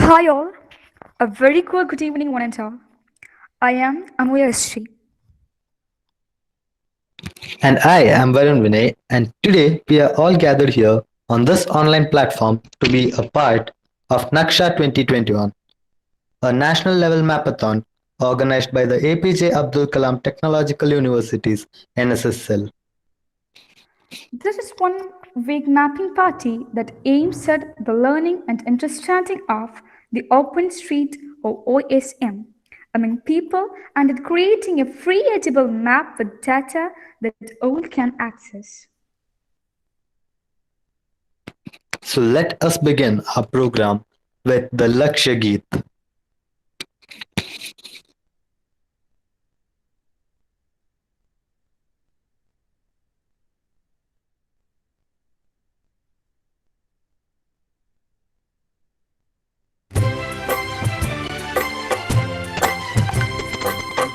Hi all, a very cool good evening one and all. I am Amuya Sri. And I am Varun Vinay, and today we are all gathered here on this online platform to be a part of Naksha 2021, a national level mapathon organized by the APJ Abdul Kalam Technological University's NSS cell. This is one week mapping party that aims at the learning and understanding of the Open Street or OSM among people and at creating a free editable map with data that all can access. So let us begin our program with the Lakshya Geet.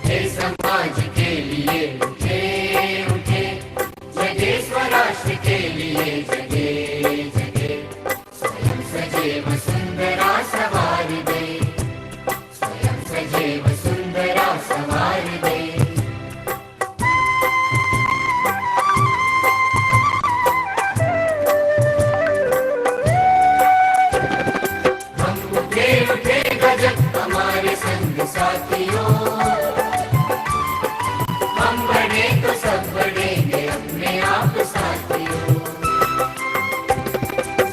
हे समाज के लिए उठे उठे, जगे स्वराष्ट्र के लिए जगे जगे, स्वयं सजेव सुंदरा सवार दे, स्वयं सजेव सुंदरा सवार दे। हम उठे उठे गजब हमारे संग साथियों, हम बढ़े तो सब बढ़ेंगे अपने आप साथियों।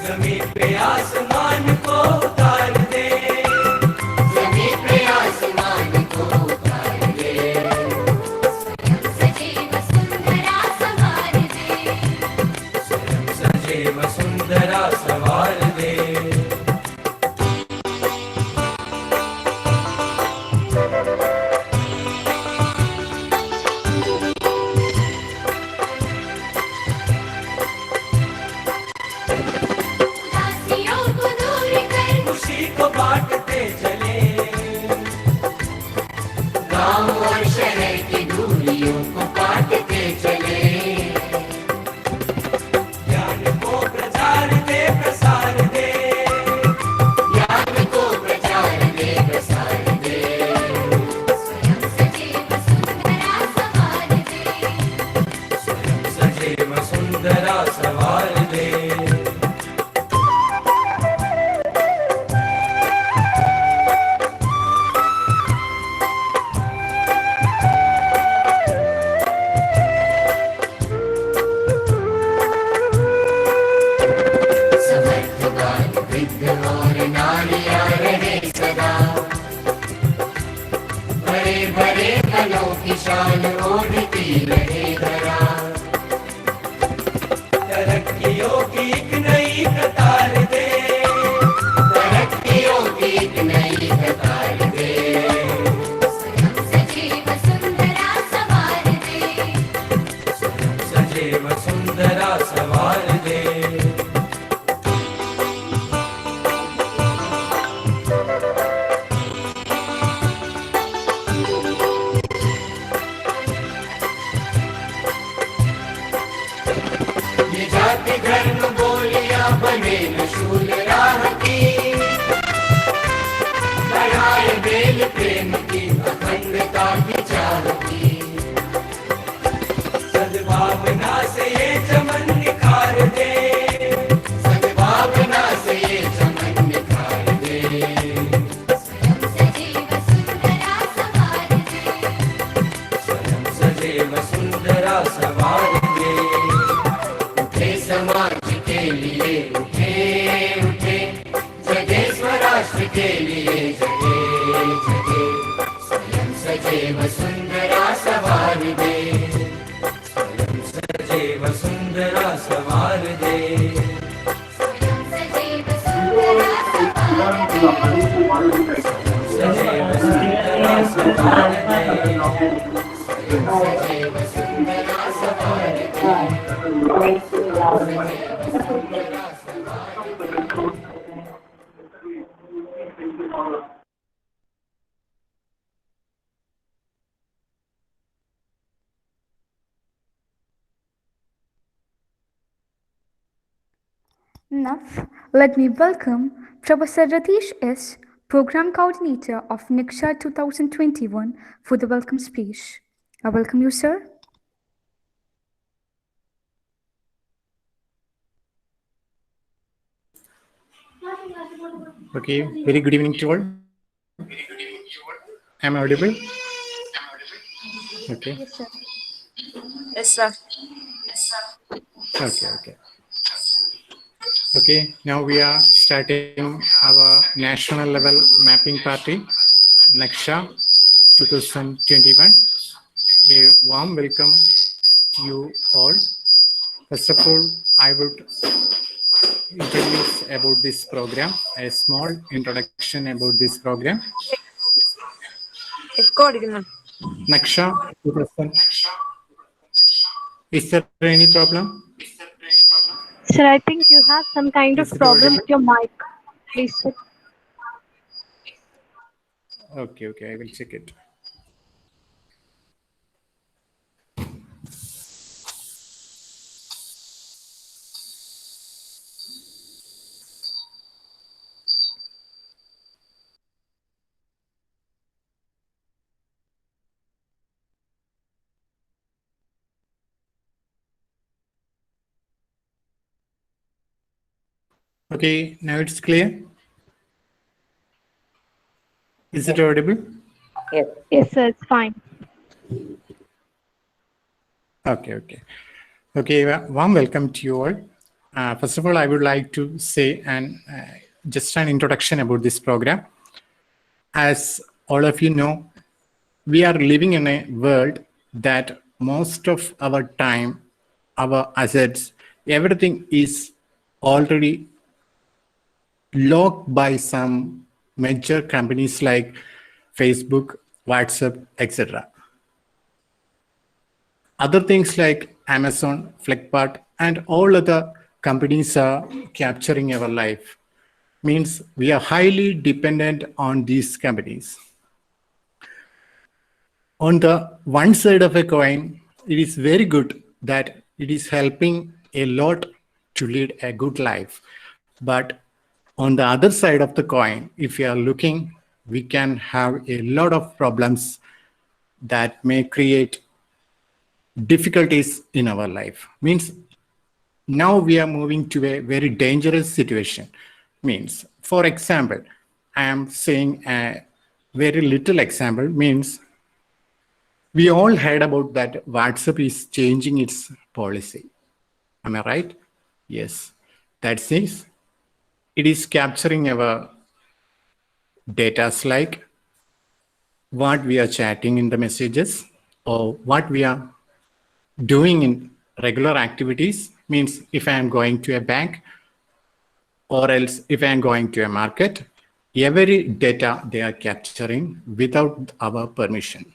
जमीन पे आसमान को उतार दे, जमीन पे आसमान को उतार दे, स्वयं सजीव सुंदरा सवार दे, स्वयं सजीव सुंदरा सवार दे। उदासियों को दूर कर खुशी को बांटते चले, गांव और शहर की दूरियों को काटते चले, ज्ञान को प्रचार दे प्रसार दे, ज्ञान को प्रचार दे प्रसार दे, स्वयं सजीव सुंदरा सवार दे, स्वयं सजीव सुंदरा सवार दे। समर्थवान वृद्ध और नारियां रहे सदा, बड़े बड़े कलों की शान ओढ़ती रहे धरा, तरक्कियों की एक नई कतार दे, तरक्कियों की एक नई कतार दे, स्वयं सजीव सुंदरा सवार दे, स्वयं सजीव सुंदरा सवार दे। ये जाति धर्म बोलियां बने न शूल राह की, बढ़ाए बेल प्रेम की अखंडता की चाह की, सद्भावना से ये चमन निखार दे, सद्भावना से ये चमन निखार दे, स्वयं सजीव सुंदरा सवार दे, स्वयं सजीव सुंदरा सवार दे। उठे समाज के लिए उठे उठे, जगे स्वराष्ट्र के लिए जगे जगे, स्वयं सजीव सुंदरा सवार दे, स्वयं सजीव सुंदरा सवार दे, स्वयं सजीव सुंदरा सवार दे, सजीव सुंदरा सवार दे, स्वयं सजीव सुंदरा सवार दे, सजीव सुंदरा सवार दे। Now, let me welcome Professor Ratish S., Program Coordinator of Naksha 2021, for the welcome speech. I welcome you, sir. Okay, very good evening to all. Am I audible? Okay, Yes, sir. Yes, sir. okay. Okay, now we are starting our national level mapping party, Naksha 2021. A warm welcome to you all. First of all, I would introduce about this program, a small introduction about this program. Echo അടിക്കുന്നു. Naksha 2000. Is there any problem? Sir, I think you have some kind Is of it problem audible? with your mic. Please check. Okay, I will check it. Okay, now it's clear. Is it audible? Yes. Yes, sir, it's fine. Okay. Okay, warm welcome to you all. First of all, I would like to say just an introduction about this program. As all of you know, we are living in a world that most of our time, our assets, everything is already locked by some major companies like Facebook, WhatsApp, etc. Other things like Amazon, Flipkart, and all other companies are capturing our life. Means we are highly dependent on these companies. On the one side of a coin, it is very good that it is helping a lot to lead a good life. But on the other side of the coin, if you are looking, we can have a lot of problems that may create difficulties in our life. Means now we are moving to a very dangerous situation. Means, for example, I am saying a very little example. Means we all heard about that WhatsApp is changing its policy. Am I right? Yes. That says it is capturing our data like what we are chatting in the messages or what we are doing in regular activities. Means if I am going to a bank or else if I am going to a market, every data they are capturing without our permission.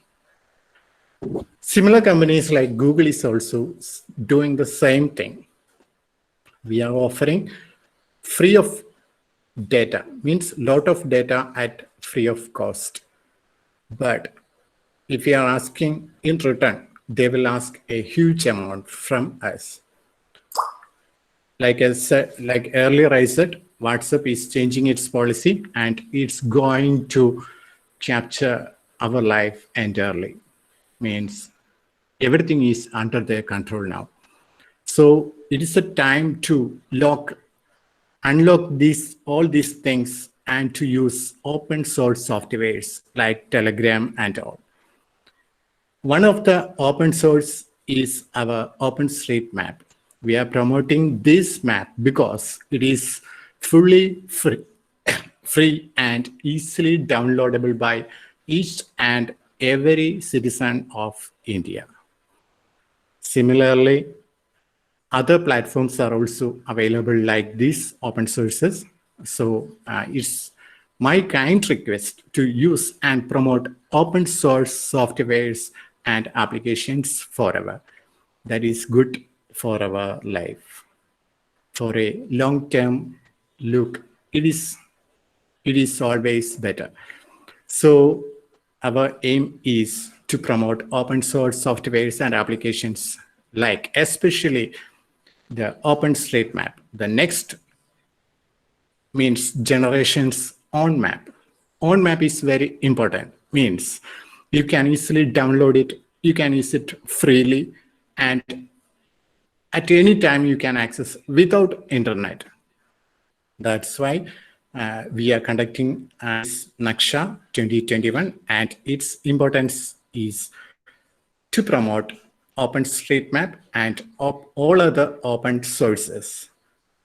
Similar companies like Google is also doing the same thing. We are offering free of data, means lot of data at free of cost. But if we are asking in return, they will ask a huge amount from us. Like I said, like earlier I said, WhatsApp is changing its policy and it's going to capture our life entirely. Means everything is under their control now. So it is a time to unlock all these things and to use open source softwares like Telegram and all. One of the open source is our OpenStreetMap. We are promoting this map because it is fully free and easily downloadable by each and every citizen of India. Similarly, other platforms are also available like these open sources. So it's my kind request to use and promote open source softwares and applications forever. That is good for our life. For a long-term look, it is always better. So our aim is to promote open source softwares and applications like especially the OpenStreetMap. The next means generations on map. On map is very important, means you can easily download it, you can use it freely, and at any time you can access without internet. That's why we are conducting this Naksha 2021, and its importance is to promote OpenStreetMap and all other open sources.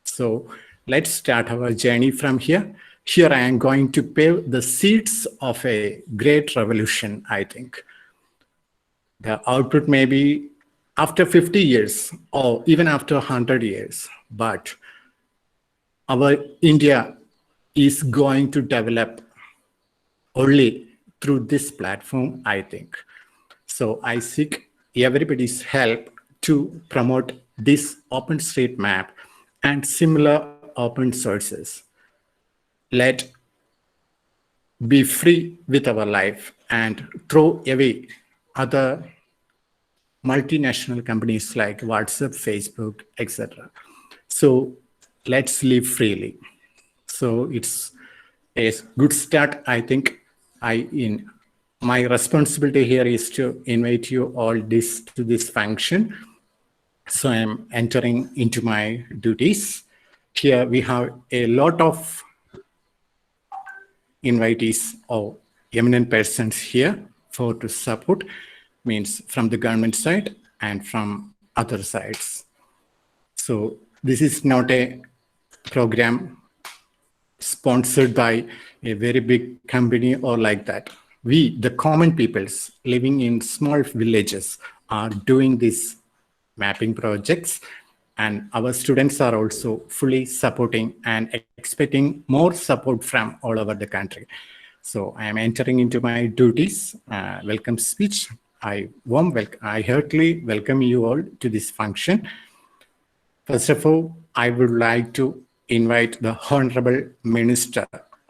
So let's start our journey from here. Here I am going to pave the seeds of a great revolution, I think. The output may be after 50 years or even after 100 years, but our India is going to develop only through this platform, I think. So I seek everybody's help to promote this OpenStreetMap and similar open sources. Let be free with our life and throw away other multinational companies like WhatsApp, Facebook, etc. So let's live freely. So it's a good start, I think. My responsibility here is to invite you all to this function. So I'm entering into my duties. Here we have a lot of invitees or eminent persons here for to support, means from the government side and from other sides. So this is not a program sponsored by a very big company or like that. We, the common peoples living in small villages, are doing these mapping projects, and our students are also fully supporting and expecting more support from all over the country. So I am entering into my duties. Welcome speech. I heartily welcome you all to this function. First of all, I would like to invite the Honorable Minister,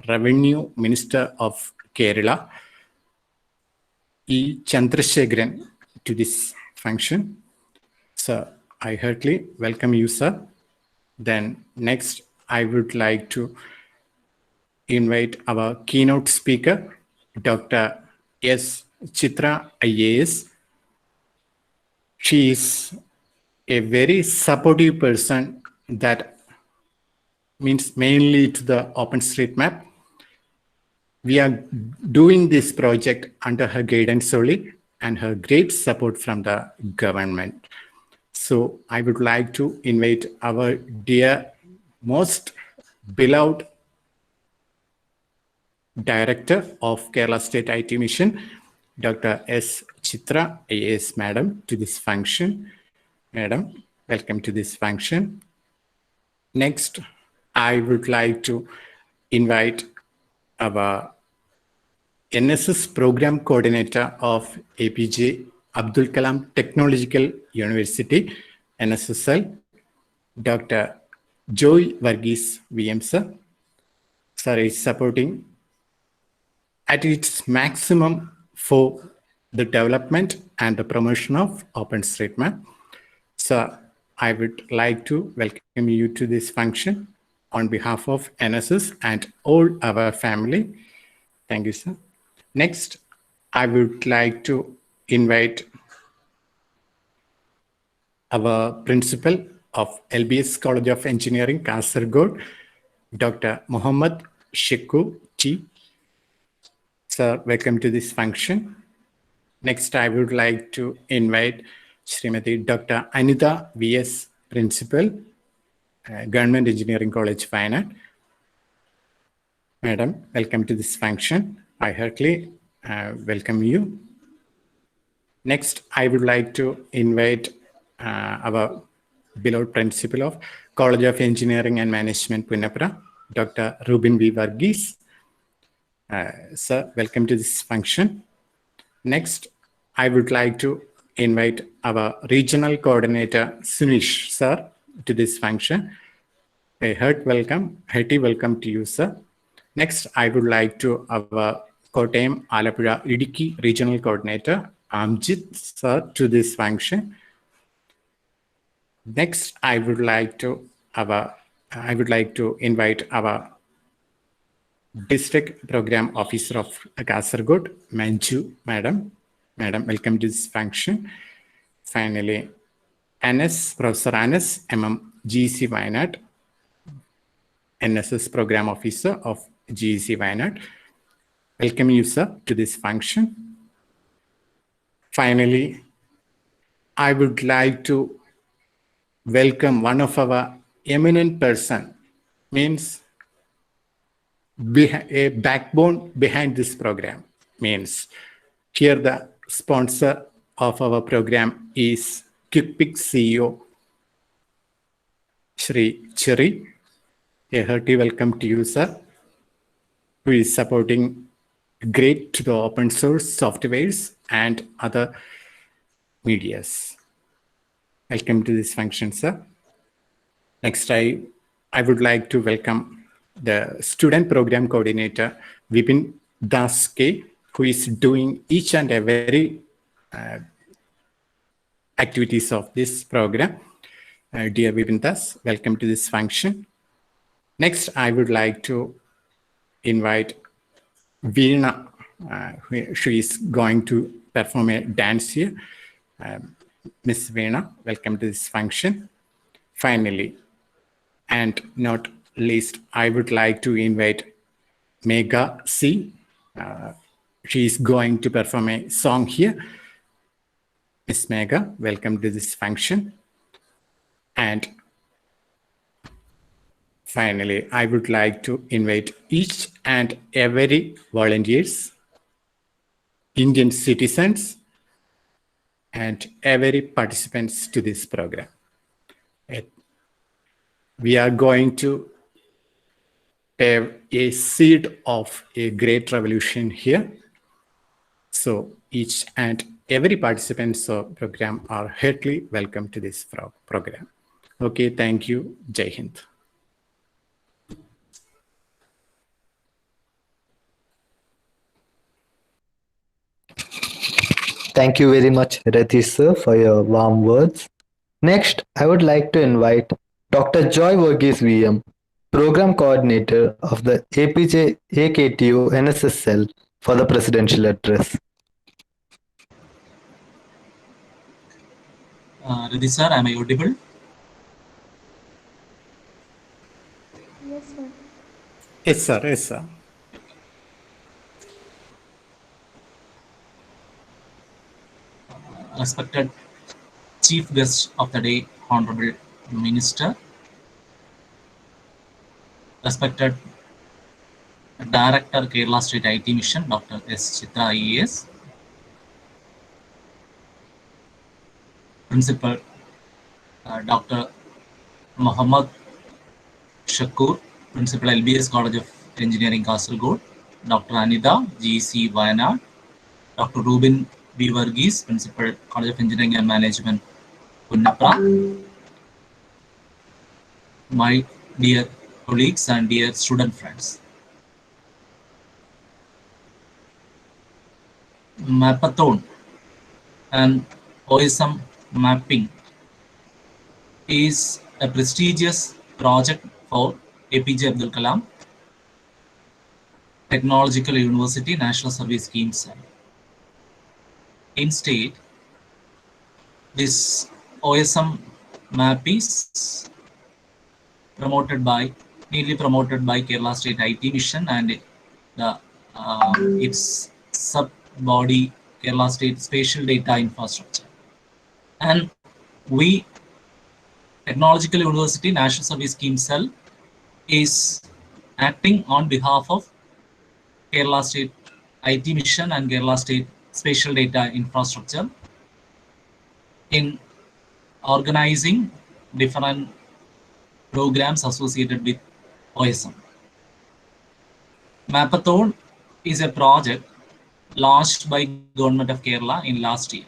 Revenue Minister of Kerala, E. Chandrasekharan, to this function. Sir, I heartily welcome you, sir. Then next, I would like to invite our keynote speaker, Dr. S. Chitra IAS. She is a very supportive person, that means mainly to the OpenStreetMap. We are doing this project under her guidance solely and her great support from the government. So I would like to invite our dear, most beloved Director of Kerala State IT Mission, Dr. S. Chitra IAS Madam, to this function. Madam, welcome to this function. Next, I would like to invite our NSS Program Coordinator of APJ Abdul Kalam Technological University, NSSL, Dr. Joy Varghese VM sir. Sir is supporting at its maximum for the development and the promotion of OpenStreetMap. So I would like to welcome you to this function on behalf of NSS and all our family. Thank you, sir. Next, I would like to invite our principal of LBS College of Engineering, Kasaragod, Dr. Muhammad Shekku T. Sir, welcome to this function. Next, I would like to invite Srimati Dr. Anita VS, Principal, Government Engineering College, Fine. Madam, welcome to this function. I heartily welcome you. Next, I would like to invite our beloved Principal of College of Engineering and Management, Punnapura, Dr. Rubin V. Varghese. Sir, welcome to this function. Next, I would like to invite our Regional Coordinator, Sunish, sir, to this function. A hearty welcome to you, sir. Next, I would like to our Kottayam, Alappuzha, Idukki Regional Coordinator, Amjit, sir, to this function. Next, I would like to invite our District Program Officer of Kasaragod, Manju, Madam. Madam, welcome to this function. Finally, Professor Anas, GC Wayanad, NSS Program Officer of GC Wayanad. Welcome you, sir, to this function. Finally, I would like to welcome one of our eminent person, means a backbone behind this program. Means here the sponsor of our program is QuickPick CEO, Shri Chiri. A hearty welcome to you, sir, who is supporting great to the open source softwares and other medias. Welcome to this function, sir. Next, I would like to welcome the student program coordinator, Vipin Das K, who is doing each and every activities of this program. Dear Vipin Das, welcome to this function. Next, I would like to invite Veena, she is going to perform a dance here. Miss Veena, welcome to this function. Finally, and not least, I would like to invite Megha C. She is going to perform a song here. Miss Megha, welcome to this function. And finally, I would like to invite each and every volunteers, Indian citizens, and every participants to this program. We are going to have a seed of a great revolution here. So each and every participants of program are heartily welcome to this program. Okay, thank you. Jai Hind. Thank you very much, Ratish sir, for your warm words. Next, I would like to invite Dr. Joy Verghese VM, Program Coordinator of the APJ AKTU NSS Cell, for the presidential address. Ratish sir, am I audible? Yes, sir. Yes, sir. Yes, sir. Respected Chief Guest of the Day, Honorable Minister, respected Director, Kerala State IT Mission, Dr. S. Chitra IAS, Principal Dr. Muhammad Shakur, Principal LBS College of Engineering, Kasaragod, Dr. Anita, GC Wayanad, Dr. Rubin B. Verghese, Principal College of Engineering and Management, Punnapra, my dear colleagues and dear student friends. Mapathon and OSM mapping is a prestigious project for APJ Abdul Kalam Technological University National Service Scheme Cell. In state, this OSM map is mainly promoted by Kerala State IT Mission and its sub-body Kerala State Spatial Data Infrastructure. And we, Technological University National Service Scheme Cell, is acting on behalf of Kerala State IT Mission and Kerala State Spatial Data Infrastructure in organizing different programs associated with OSM. Mapathon is a project launched by Government of Kerala in last year.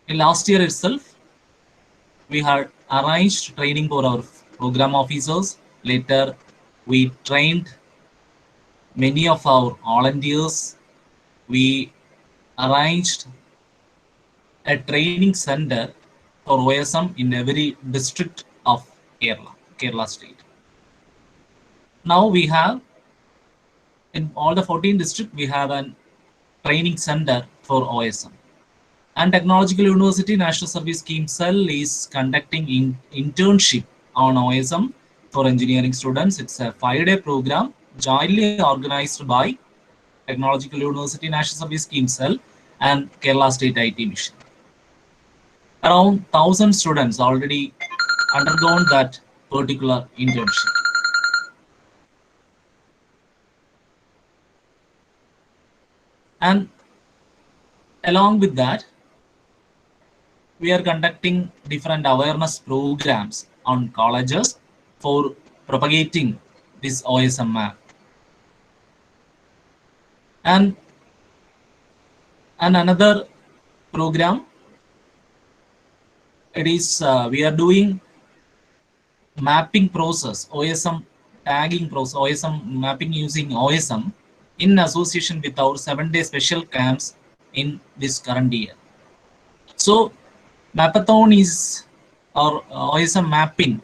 In last year itself, we had arranged training for our program officers. Later, we trained many of our volunteers. We arranged a training center for OSM in every district of Kerala State. now we have in all the 14 districts, we have a training center for OSM. And Technological University National Service Scheme Cell is conducting internship on OSM for engineering students. It's a 5-day program jointly organized by Technological University National Service Scheme Cell and Kerala State IT Mission. Around 1,000 students already undergone that particular internship. And along with that, we are conducting different awareness programs on colleges for propagating this OSM map. And another program, it is we are doing mapping process, OSM tagging process, OSM mapping using OSM in association with our 7-day special camps in this current year. So Mapathon is, or OSM mapping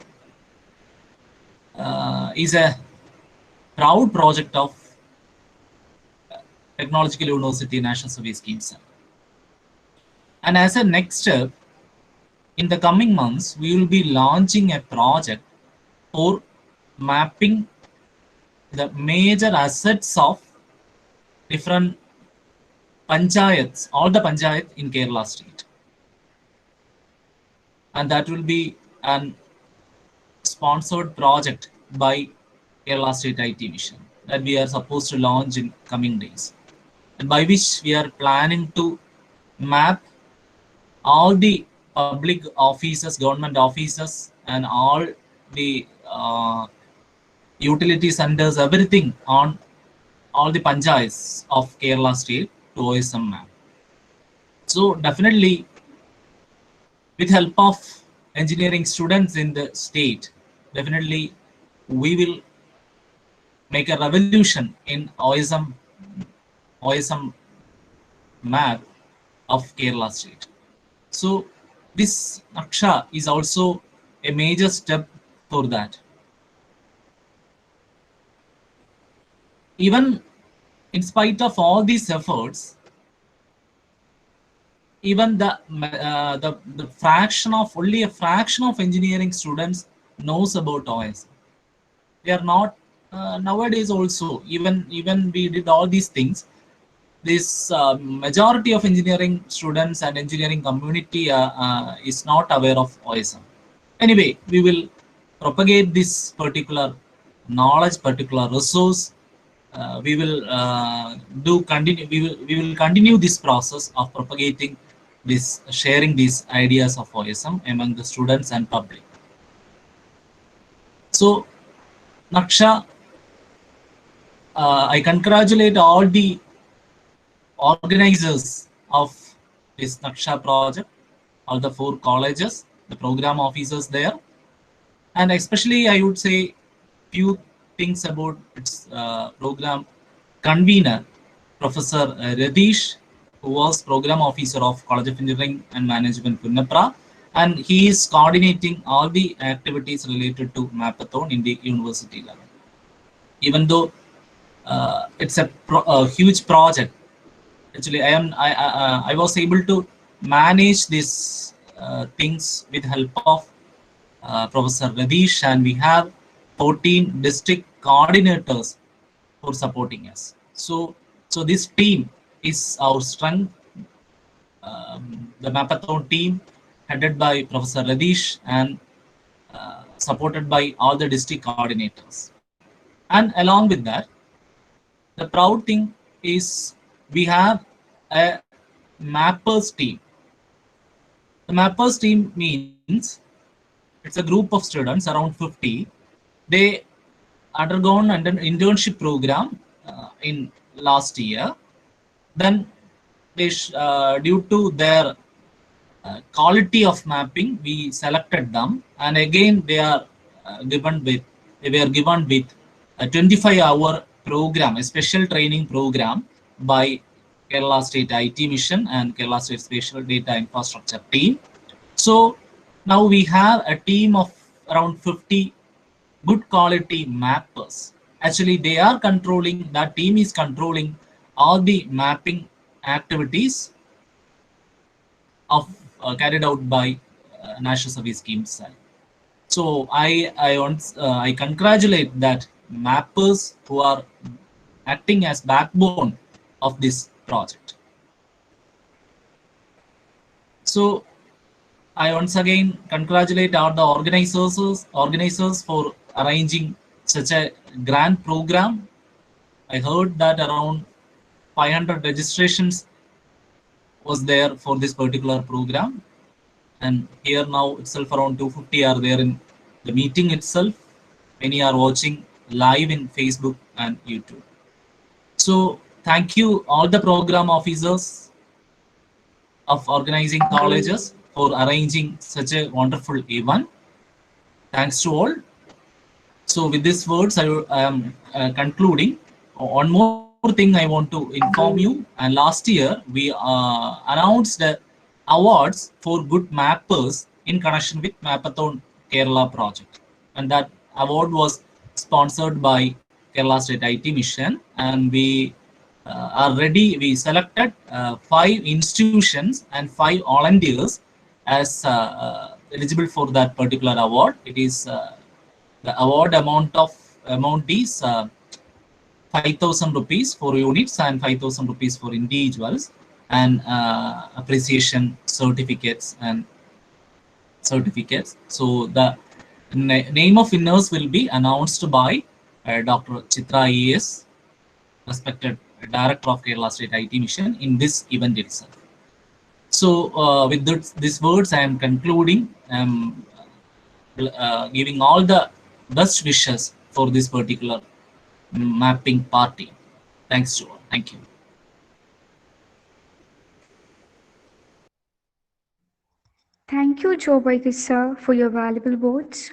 is a proud project of Technological University National Service Scheme Center. And as a next step, in the coming months, we will be launching a project for mapping the major assets of different panchayats, all the panchayats in Kerala state. And that will be an sponsored project by Kerala State IT Mission that we are supposed to launch in coming days, and by which we are planning to map all the public offices, government offices, and all the utility centers, everything on all the panchayats of Kerala state to OSM map. So definitely, with help of engineering students in the state, definitely we will make a revolution in OSM map of Kerala state. So this Naksha is also a major step for that. Even in spite of all these efforts, even the fraction of, only a fraction of engineering students knows about OSM. They are not nowadays also, even we did all these things, this majority of engineering students and engineering community is not aware of OSM. Anyway, we will propagate this particular knowledge, particular resource. We will we will continue this process of propagating this, sharing these ideas of OSM among the students and public. So Naksha, I congratulate all the organizers of this Naksha project, all the 4 colleges, the program officers there, and especially I would say few things about its program convener, Professor Radish, who was program officer of College of Engineering and Management, Punnapra, and he is coordinating all the activities related to Mapathon in the university level. Even though it's a huge project, actually I was able to manage these things with help of Professor Radish, and we have 14 district coordinators for supporting us. So this team is our strength. The Mapathon team headed by Professor Radish and supported by all the district coordinators. And along with that, the proud thing is we have a mappers team. The mappers team means it's a group of students, around 50. They undergone an internship program in last year. Then they due to their quality of mapping, we selected them, and again they are given with a 25-hour program, a special training program by Kerala State IT Mission and Kerala State Spatial Data Infrastructure team. So now we have a team of around 50 good quality mappers actually they are controlling, that team is controlling all the mapping activities of carried out by National Service Scheme side. So I congratulate that mappers who are acting as backbone of this project. So I once again congratulate all the organizers for arranging such a grand program. I heard that around 500 registrations was there for this particular program, and here now itself around 250 are there in the meeting itself. Many are watching live in Facebook and YouTube. So thank you all the program officers of organizing colleges for arranging such a wonderful event. Thanks to all. So with these words, I am concluding. One more thing I want to inform you. And last year we announced the awards for good mappers in connection with Mapathon Kerala project, and that award was sponsored by Kerala State IT Mission, and we are ready. We selected 5 institutions and 5 volunteers as eligible for that particular award. It is the award amount is 5,000 rupees for units and 5,000 rupees for individuals, and appreciation certificates and certificates. So the name of winners will be announced by Dr. Chitra ES, respected Director of Kerala State IT Mission, in this event itself. So with these words, I am concluding. Giving all the best wishes for this particular mapping party. Thanks to all. Thank you. Thank you, Joe Baker, sir, for your valuable words.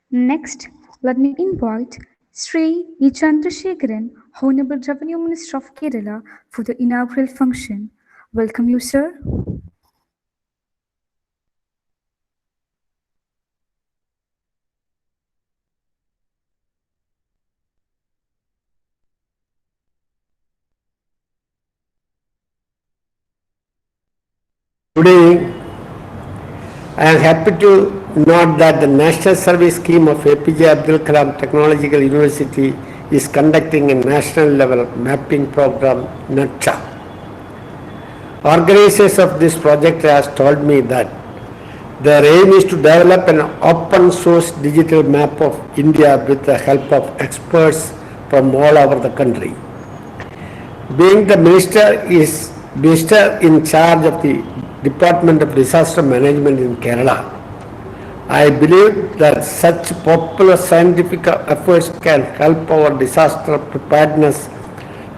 Next, let me invite Sri E. Chandrasekharan, Honorable Revenue Minister of Kerala, for the inaugural function. Welcome you, sir. Good evening. I am happy to note that the National Service Scheme of APJ Abdul Kalam Technological University is conducting a national level mapping program, Naksha. Organizers of this project has told me that their aim is to develop an open source digital map of India with the help of experts from all over the country. Being the minister in charge of the Department of Disaster Management in Kerala, I believe that such popular scientific efforts can help our disaster preparedness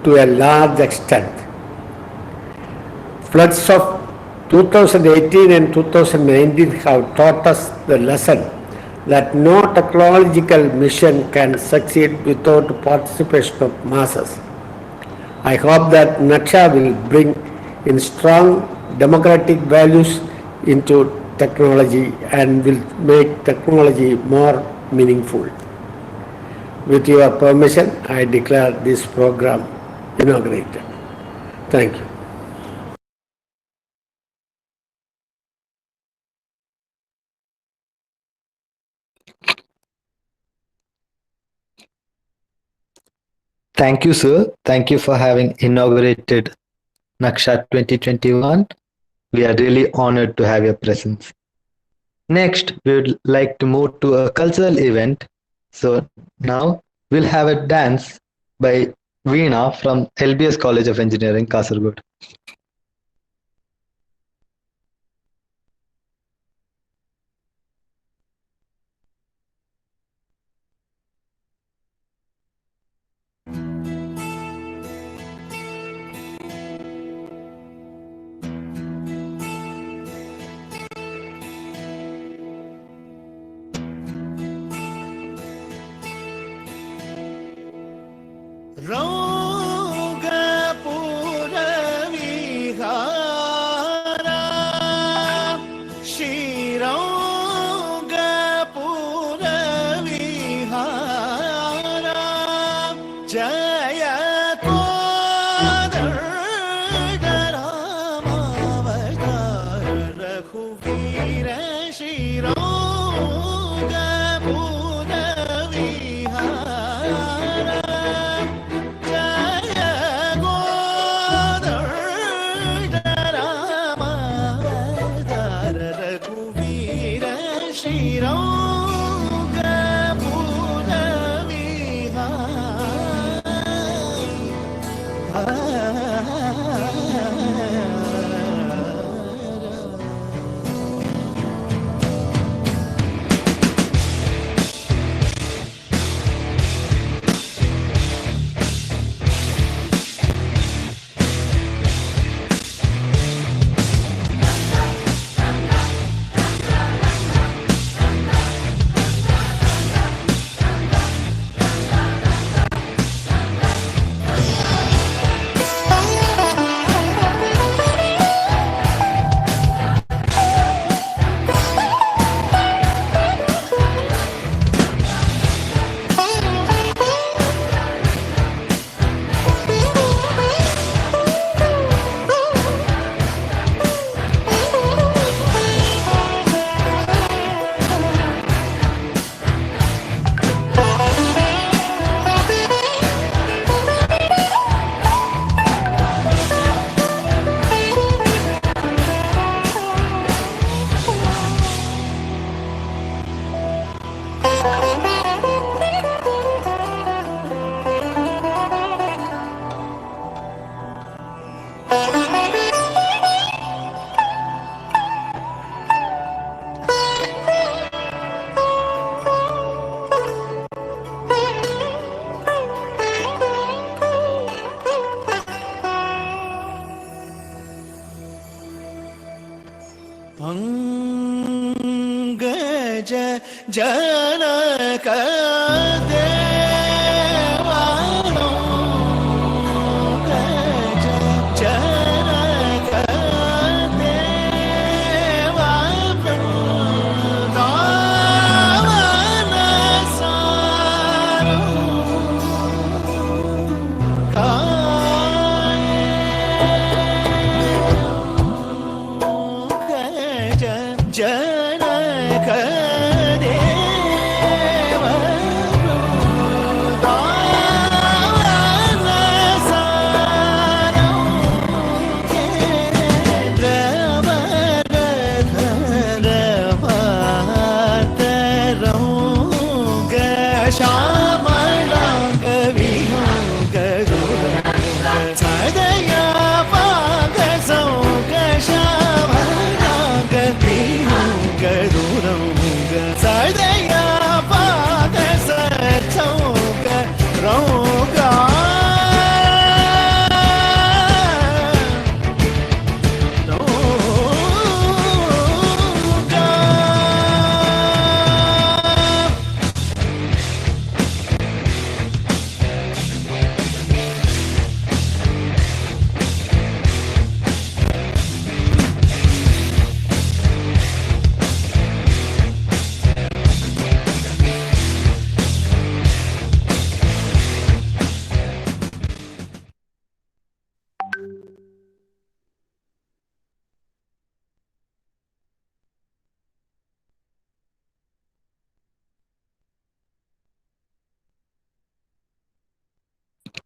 to a large extent. Floods of 2018 and 2019 have taught us the lesson that no technological mission can succeed without participation of masses. I hope that Naksha will bring in strong democratic values into technology and will make technology more meaningful. With your permission, I declare this program inaugurated. Thank you. Thank you, sir. Thank you for having inaugurated Naksha 2021. We are really honored to have your presence. Next, we would like to move to a cultural event. So now we'll have a dance by Veena from LBS College of Engineering, Kasaragod. जनक देवानो गज जनक देवा वृंदावन सारो गज जनक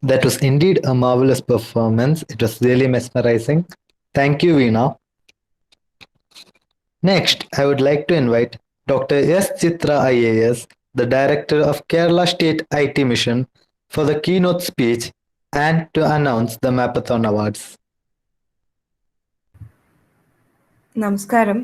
That was indeed a marvelous performance. It was really mesmerizing. Thank you, Veena. Next, I would like to invite Dr. S. Chitra IAS, the Director of Kerala State IT Mission, for the keynote speech and to announce the Mapathon Awards. Namaskaram.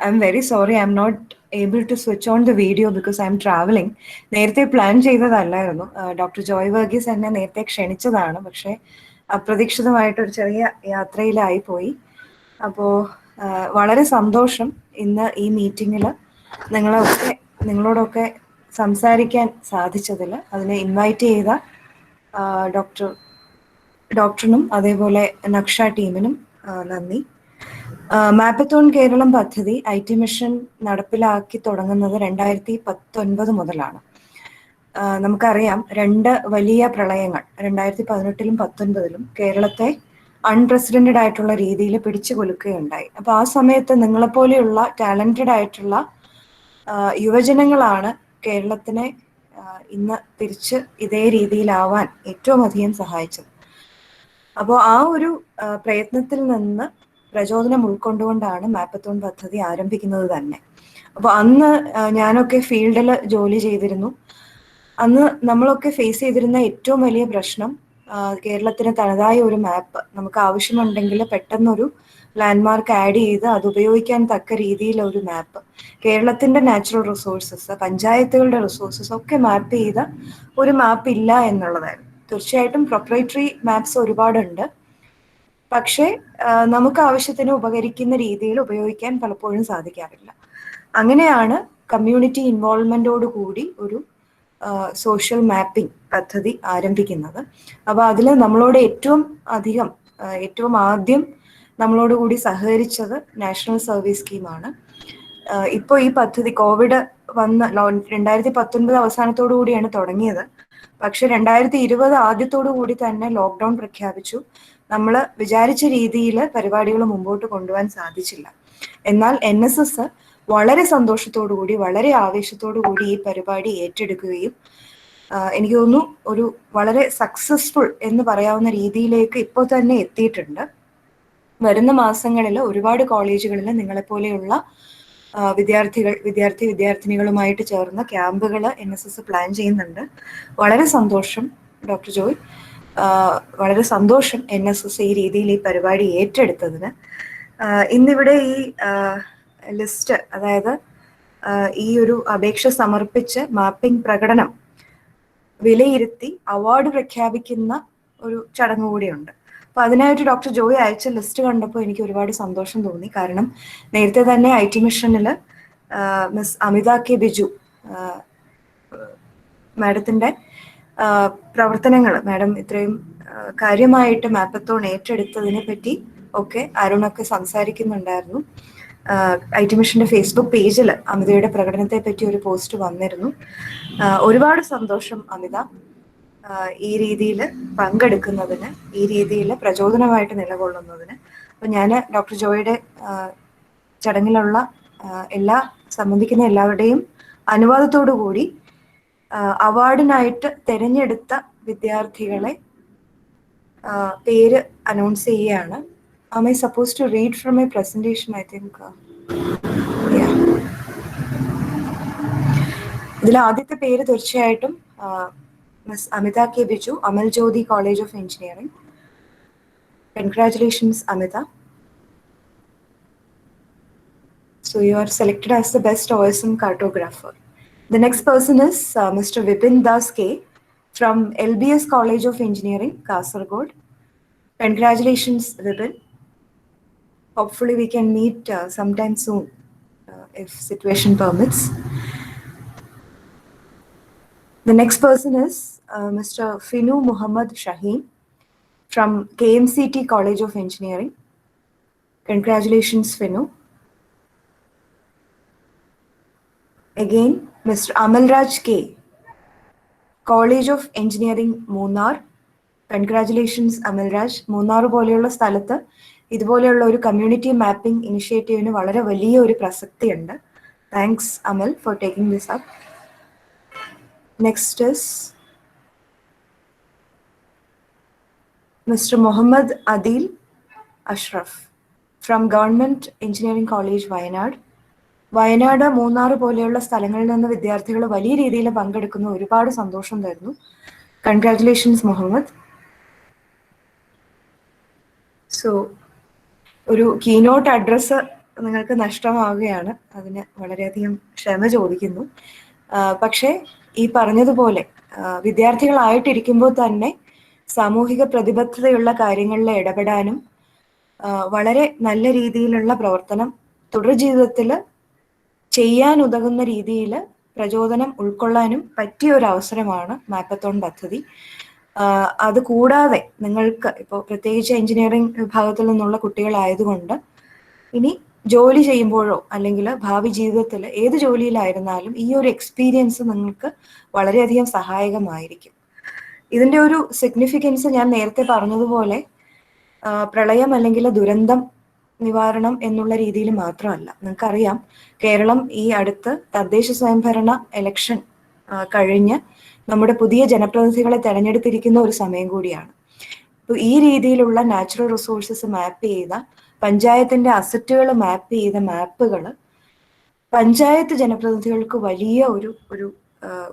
I'm very sorry I'm not able to switch on the video because I'm traveling. നേരത്തെ plan ചെയ്തതല്ലായിരുന്നു. Doctor Joy Varghese എന്നെ നേരത്തെ ക്ഷണിച്ചതാണ്, പക്ഷേ അപ്രതീക്ഷിതമായിട്ടൊരു ചെറിയ യാത്രയിലായിപ്പോയി. അപ്പോൾ വളരെ സന്തോഷം ഇന്ന് ഈ മീറ്റിങ്ങിൽ നിങ്ങളോടൊക്കെ സംസാരിക്കാൻ സാധിച്ചതിൽ. അതിനെ ഇൻവൈറ്റ് ചെയ്ത ഡോക്ടറിനും അതേപോലെ നക്ഷ ടീമിനും നന്ദി. മാപ്പത്തോൺ കേരളം പദ്ധതി IT മിഷൻ നടപ്പിലാക്കി തുടങ്ങുന്നത് 2019 മുതലാണ്. നമുക്കറിയാം, 2 വലിയ പ്രളയങ്ങൾ 2018-ലും 2019-ലും കേരളത്തെ അൺപ്രസിഡന്റഡ് ആയിട്ടുള്ള രീതിയിൽ പിടിച്ചു കൊലുക്കുകയുണ്ടായി. അപ്പോൾ ആ സമയത്ത് നിങ്ങളെപ്പോലെയുള്ള ടാലന്റഡ് ആയിട്ടുള്ള യുവജനങ്ങളാണ് കേരളത്തിനെ ഇന്ന് തിരിച്ച് ഇതേ രീതിയിലാവാൻ ഏറ്റവും അധികം സഹായിച്ചത്. അപ്പോൾ ആ ഒരു പ്രയത്നത്തിൽ നിന്ന് പ്രചോദനം ഉൾക്കൊണ്ടുകൊണ്ടാണ് മാപ്പത്തോൺ പദ്ധതി ആരംഭിക്കുന്നത് തന്നെ. അപ്പോൾ അന്ന് ഞാനൊക്കെ ഫീൽഡിൽ ജോലി ചെയ്തിരുന്നു. അന്ന് നമ്മളൊക്കെ ഫേസ് ചെയ്തിരുന്ന ഏറ്റവും വലിയ പ്രശ്നം കേരളത്തിന് തനതായ ഒരു മാപ്പ് നമുക്ക് ആവശ്യമുണ്ടെങ്കിൽ പെട്ടെന്നൊരു ലാൻഡ്മാർക്ക് ആഡ് ചെയ്ത് അത് ഉപയോഗിക്കാൻ തക്ക രീതിയിലുള്ള ഒരു മാപ്പ്, കേരളത്തിന്റെ നാച്ചുറൽ റിസോഴ്സസ്, പഞ്ചായത്തുകളുടെ റിസോഴ്സസ് ഒക്കെ മാപ്പ് ചെയ്ത ഒരു മാപ്പ് ഇല്ല എന്നുള്ളതായിരുന്നു. തീർച്ചയായിട്ടും പ്രൊപ്രൈറ്ററി മാപ്സ് ഒരുപാടുണ്ട്, പക്ഷേ നമുക്ക് ആവശ്യത്തിന് ഉപകരിക്കുന്ന രീതിയിൽ ഉപയോഗിക്കാൻ പലപ്പോഴും സാധിക്കാറില്ല. അങ്ങനെയാണ് കമ്മ്യൂണിറ്റി ഇൻവോൾവ്മെന്റോട് കൂടി ഒരു സോഷ്യൽ മാപ്പിംഗ് പദ്ധതി ആരംഭിക്കുന്നത്. അപ്പോൾ അതിൽ നമ്മളോട് ഏറ്റവും ആദ്യം നമ്മളോട് കൂടി സഹകരിച്ചത് നാഷണൽ സർവീസ് സ്കീമാണ്. ഇപ്പോൾ ഈ പദ്ധതി കോവിഡ് വന്ന് 2019 അവസാനത്തോടു കൂടിയാണ് തുടങ്ങിയത്. പക്ഷെ 2020 ആദ്യത്തോടു കൂടി തന്നെ ലോക്ക്ഡൌൺ പ്രഖ്യാപിച്ചു. നമ്മൾ വിചാരിച്ച രീതിയിൽ പരിപാടികൾ മുമ്പോട്ട് കൊണ്ടുപോകാൻ സാധിച്ചില്ല. എന്നാൽ NSS വളരെ സന്തോഷത്തോടു കൂടി, വളരെ ആവേശത്തോടു കൂടി ഈ പരിപാടി ഏറ്റെടുക്കുകയും എനിക്ക് തോന്നുന്നു ഒരു വളരെ സക്സസ്ഫുൾ എന്ന് പറയാവുന്ന രീതിയിലേക്ക് ഇപ്പോൾ തന്നെ എത്തിയിട്ടുണ്ട്. വരുന്ന മാസങ്ങളിൽ ഒരുപാട് കോളേജുകളിൽ നിങ്ങളെപ്പോലെയുള്ള വിദ്യാർത്ഥിനികളുമായിട്ട് ചേർന്ന ക്യാമ്പുകൾ NSS പ്ലാൻ ചെയ്യുന്നുണ്ട്. വളരെ സന്തോഷം ഡോക്ടർ ജോയ്, വളരെ സന്തോഷം NSS ഈ രീതിയിൽ ഈ പരിപാടി ഏറ്റെടുത്തതിന്. ഇന്നിവിടെ ഈ ലിസ്റ്റ്, അതായത് ഈ ഒരു അപേക്ഷ സമർപ്പിച്ച് മാപ്പിംഗ് പ്രകടനം വിലയിരുത്തി അവാർഡ് പ്രഖ്യാപിക്കുന്ന ഒരു ചടങ്ങ് കൂടിയുണ്ട്. അപ്പോൾ അതിനായിട്ട് ഡോക്ടർ ജോയ് അയച്ച ലിസ്റ്റ് കണ്ടപ്പോൾ എനിക്ക് ഒരുപാട് സന്തോഷം തോന്നി. കാരണം നേരത്തെ തന്നെ IT മിഷനിൽ മിസ് അമിത കെ ബിജു മാഡത്തിന്റെ പ്രവർത്തനങ്ങൾ, മാഡം ഇത്രയും കാര്യമായിട്ട് മാപ്പത്തോൺ ഏറ്റെടുത്തതിനെ പറ്റി ഒക്കെ അരുണൊക്കെ സംസാരിക്കുന്നുണ്ടായിരുന്നു. IT മിഷന്റെ ഫേസ്ബുക്ക് പേജിൽ അമിതയുടെ പ്രകടനത്തെ പറ്റി ഒരു പോസ്റ്റ് വന്നിരുന്നു. ഒരുപാട് സന്തോഷം അമിത ഈ രീതിയിൽ പങ്കെടുക്കുന്നതിന്, ഈ രീതിയിൽ പ്രചോദനമായിട്ട് നിലകൊള്ളുന്നതിന്. അപ്പം ഞാൻ ഡോക്ടർ ജോയുടെ ചടങ്ങിലുള്ള സംബന്ധിക്കുന്ന എല്ലാവരുടെയും അനുവാദത്തോടു കൂടി അവാർഡിനായിട്ട് തിരഞ്ഞെടുത്ത വിദ്യാർത്ഥികളെ പേര് അനൗൺസ് ചെയ്യുകയാണ്. Am I supposed to read from my presentation? I think, yeah. ഇതിൽ ആദ്യത്തെ പേര് തീർച്ചയായിട്ടും miss Amita K Biju, Amal Jyothi college of engineering. Congratulations, Amita. So you are selected as the best OSM cartographer. The next person is Mr. Vipin Das K from LBS College of Engineering, Kasaragod. Congratulations, Vipin. Hopefully we can meet sometime soon if situation permits. The next person is Mr. Finu Muhammad Shaheen from KMCT College of Engineering. Congratulations, Finu. Again, Mr. Amalraj K, College of Engineering, Munnar. Congratulations, Amalraj. Munnar പോലെയുള്ള സ്ഥലത്ത് ഇതുപോലെയുള്ള ഒരു community mapping ഇനിഷ്യേറ്റീവിന് വളരെ വലിയ ഒരു പ്രസക്തിയുണ്ട്. Thanks Amal four taking this up. Next is Mr. Mohammad Adil Ashraf from Government Engineering College, Wayanad. Wayanad, Munnar പോലെയുള്ള സ്ഥലങ്ങളിൽ നിന്ന് വിദ്യാർത്ഥികൾ വലിയ രീതിയിൽ പങ്കെടുക്കുന്ന ഒരുപാട് സന്തോഷം തരുന്നു. കൺഗ്രാറ്റുലേഷൻസ് മുഹമ്മദ്. സോ ഒരു കീനോട്ട് അഡ്രസ്സ് നിങ്ങൾക്ക് നഷ്ടമാവുകയാണ്, അതിന് വളരെയധികം ക്ഷമ ചോദിക്കുന്നു. പക്ഷേ ഈ പറഞ്ഞതുപോലെ വിദ്യാർത്ഥികളായിട്ടിരിക്കുമ്പോൾ തന്നെ സാമൂഹിക പ്രതിബദ്ധതയുള്ള കാര്യങ്ങളിൽ ഇടപെടാനും വളരെ നല്ല രീതിയിലുള്ള പ്രവർത്തനം തുടർ ജീവിതത്തിൽ ചെയ്യാൻ ഉതകുന്ന രീതിയിൽ പ്രചോദനം ഉൾക്കൊള്ളാനും പറ്റിയ ഒരു അവസരമാണ് മാപ്പത്തോൺ പദ്ധതി. അത് കൂടാതെ നിങ്ങൾക്ക് ഇപ്പോൾ പ്രത്യേകിച്ച് എഞ്ചിനീയറിംഗ് വിഭാഗത്തിൽ നിന്നുള്ള കുട്ടികളായതുകൊണ്ട് ഇനി ജോലി ചെയ്യുമ്പോഴോ അല്ലെങ്കിൽ ഭാവി ജീവിതത്തിൽ ഏത് ജോലിയിലായിരുന്നാലും ഈ ഒരു എക്സ്പീരിയൻസ് നിങ്ങൾക്ക് വളരെയധികം സഹായകമായിരിക്കും. ഇതിൻ്റെ ഒരു സിഗ്നിഫിക്കൻസ് ഞാൻ നേരത്തെ പറഞ്ഞതുപോലെ പ്രളയം അല്ലെങ്കിൽ ദുരന്തം നിവാരണം എന്നുള്ള രീതിയിൽ മാത്രമല്ല. നിങ്ങൾക്കറിയാം, കേരളം ഈ അടുത്ത് തദ്ദേശ സ്വയംഭരണ ഇലക്ഷൻ കഴിഞ്ഞ് നമ്മുടെ പുതിയ ജനപ്രതിനിധികളെ തെരഞ്ഞെടുത്തിരിക്കുന്ന ഒരു സമയം കൂടിയാണ്. അപ്പോൾ ഈ രീതിയിലുള്ള നാച്ചുറൽ റിസോഴ്സസ് മാപ്പ് ചെയ്ത, പഞ്ചായത്തിന്റെ അസറ്റുകൾ മാപ്പ് ചെയ്ത മാപ്പുകൾ പഞ്ചായത്ത് ജനപ്രതിനിധികൾക്ക് വലിയ ഒരു ഒരു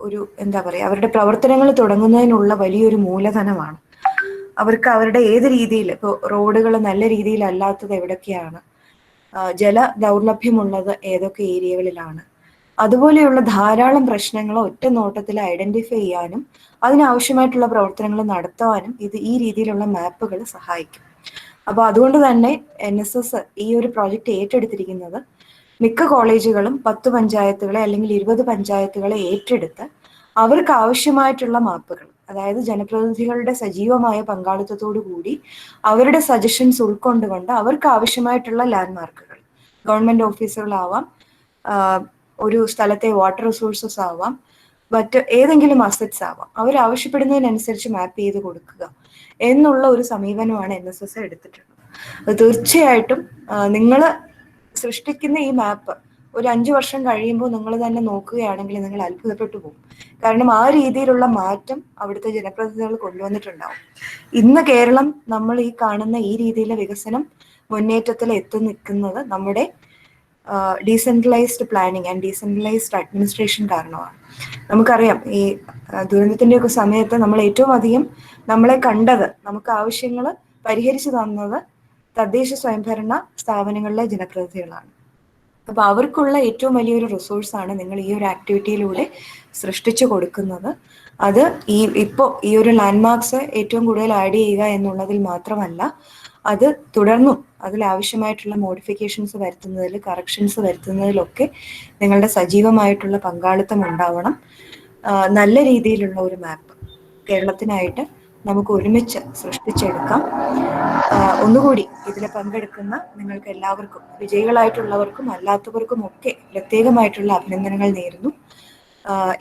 ഒരു എന്താ പറയുക, അവരുടെ പ്രവർത്തനങ്ങൾ തുടങ്ങുന്നതിനുള്ള വലിയൊരു മൂലധനമാണ്. അവർക്ക് അവരുടെ ഏത് രീതിയിൽ, ഇപ്പോൾ റോഡുകൾ നല്ല രീതിയിലല്ലാത്തത് എവിടൊക്കെയാണ്, ജല ദൗർലഭ്യമുള്ളത് ഏതൊക്കെ ഏരിയകളിലാണ്, അതുപോലെയുള്ള ധാരാളം പ്രശ്നങ്ങൾ ഒറ്റ നോട്ടത്തിൽ ഐഡന്റിഫൈ ചെയ്യാനും അതിനാവശ്യമായിട്ടുള്ള പ്രവർത്തനങ്ങൾ നടത്താനും ഈ രീതിയിലുള്ള മാപ്പുകൾ സഹായിക്കും. അപ്പോൾ അതുകൊണ്ട് തന്നെ NSS ഈ ഒരു പ്രോജക്റ്റ് ഏറ്റെടുത്തിരിക്കുന്നത് മിക്ക കോളേജുകളും 10 പഞ്ചായത്തുകളെ അല്ലെങ്കിൽ 20 പഞ്ചായത്തുകളെ ഏറ്റെടുത്ത് അവർക്ക് ആവശ്യമായിട്ടുള്ള മാപ്പുകൾ, അതായത് ജനപ്രതിനിധികളുടെ സജീവമായ പങ്കാളിത്തത്തോടു കൂടി അവരുടെ സജഷൻസ് ഉൾക്കൊണ്ടുകൊണ്ട് അവർക്ക് ആവശ്യമായിട്ടുള്ള ലാൻഡ്മാർക്കുകൾ, ഗവൺമെന്റ് ഓഫീസുകളാവാം, ഒരു സ്ഥലത്തെ വാട്ടർ റിസോഴ്സസ് ആവാം, മറ്റ് ഏതെങ്കിലും അസറ്റ്സ് ആവാം, അവരാവശ്യപ്പെടുന്നതിനനുസരിച്ച് മാപ്പ് ചെയ്ത് കൊടുക്കുക എന്നുള്ള ഒരു സമീപനമാണ് NSS എടുത്തിട്ടുള്ളത്. തീർച്ചയായിട്ടും നിങ്ങൾ സൃഷ്ടിക്കുന്ന ഈ മാപ്പ് ഒരു 5 വർഷം കഴിയുമ്പോൾ നിങ്ങൾ തന്നെ നോക്കുകയാണെങ്കിൽ നിങ്ങൾ അത്ഭുതപ്പെട്ടു പോകും. കാരണം ആ രീതിയിലുള്ള മാറ്റം അവിടുത്തെ ജനപ്രതിനിധികൾ കൊണ്ടുവന്നിട്ടുണ്ടാവും. ഇന്ന് കേരളം നമ്മൾ ഈ കാണുന്ന ഈ രീതിയിലെ വികസനം മുന്നേറ്റത്തിൽ എത്തി നിൽക്കുന്നത് നമ്മുടെ decentralised planning and decentralised administration കാരണമാണ്. നമുക്കറിയാം, ഈ ദുരന്തത്തിൻ്റെയൊക്കെ സമയത്ത് നമ്മൾ ഏറ്റവും അധികം നമ്മളെ കണ്ടത്, നമുക്ക് ആവശ്യങ്ങൾ പരിഹരിച്ചു തന്നത് തദ്ദേശ സ്വയംഭരണ സ്ഥാപനങ്ങളിലെ ജനപ്രതിനിധികളാണ്. അപ്പോൾ അവർക്കുള്ള ഏറ്റവും വലിയൊരു റിസോഴ്സാണ് നിങ്ങൾ ഈ ഒരു ആക്ടിവിറ്റിയിലൂടെ സൃഷ്ടിച്ചു കൊടുക്കുന്നത്. അത് ഇപ്പോൾ ഈ ഒരു ലാൻഡ്മാർക്സ് ഏറ്റവും കൂടുതൽ ആഡ് ചെയ്യുക എന്നുള്ളതിൽ മാത്രമല്ല, അത് തുടർന്നും അതിലാവശ്യമായിട്ടുള്ള മോഡിഫിക്കേഷൻസ് വരുത്തുന്നതിൽ, കറക്ഷൻസ് വരുത്തുന്നതിലൊക്കെ നിങ്ങളുടെ സജീവമായിട്ടുള്ള പങ്കാളിത്തം ഉണ്ടാവണം. നല്ല രീതിയിലുള്ള ഒരു മാപ്പ് കേരളത്തിനായിട്ട് നമുക്ക് ഒരുമിച്ച് സൃഷ്ടിച്ചെടുക്കാം. ഒന്നുകൂടി ഇതിൽ പങ്കെടുക്കുന്ന നിങ്ങൾക്ക് എല്ലാവർക്കും, വിജയികളായിട്ടുള്ളവർക്കും അല്ലാത്തവർക്കും ഒക്കെ പ്രത്യേകമായിട്ടുള്ള അഭിനന്ദനങ്ങൾ നേരുന്നു.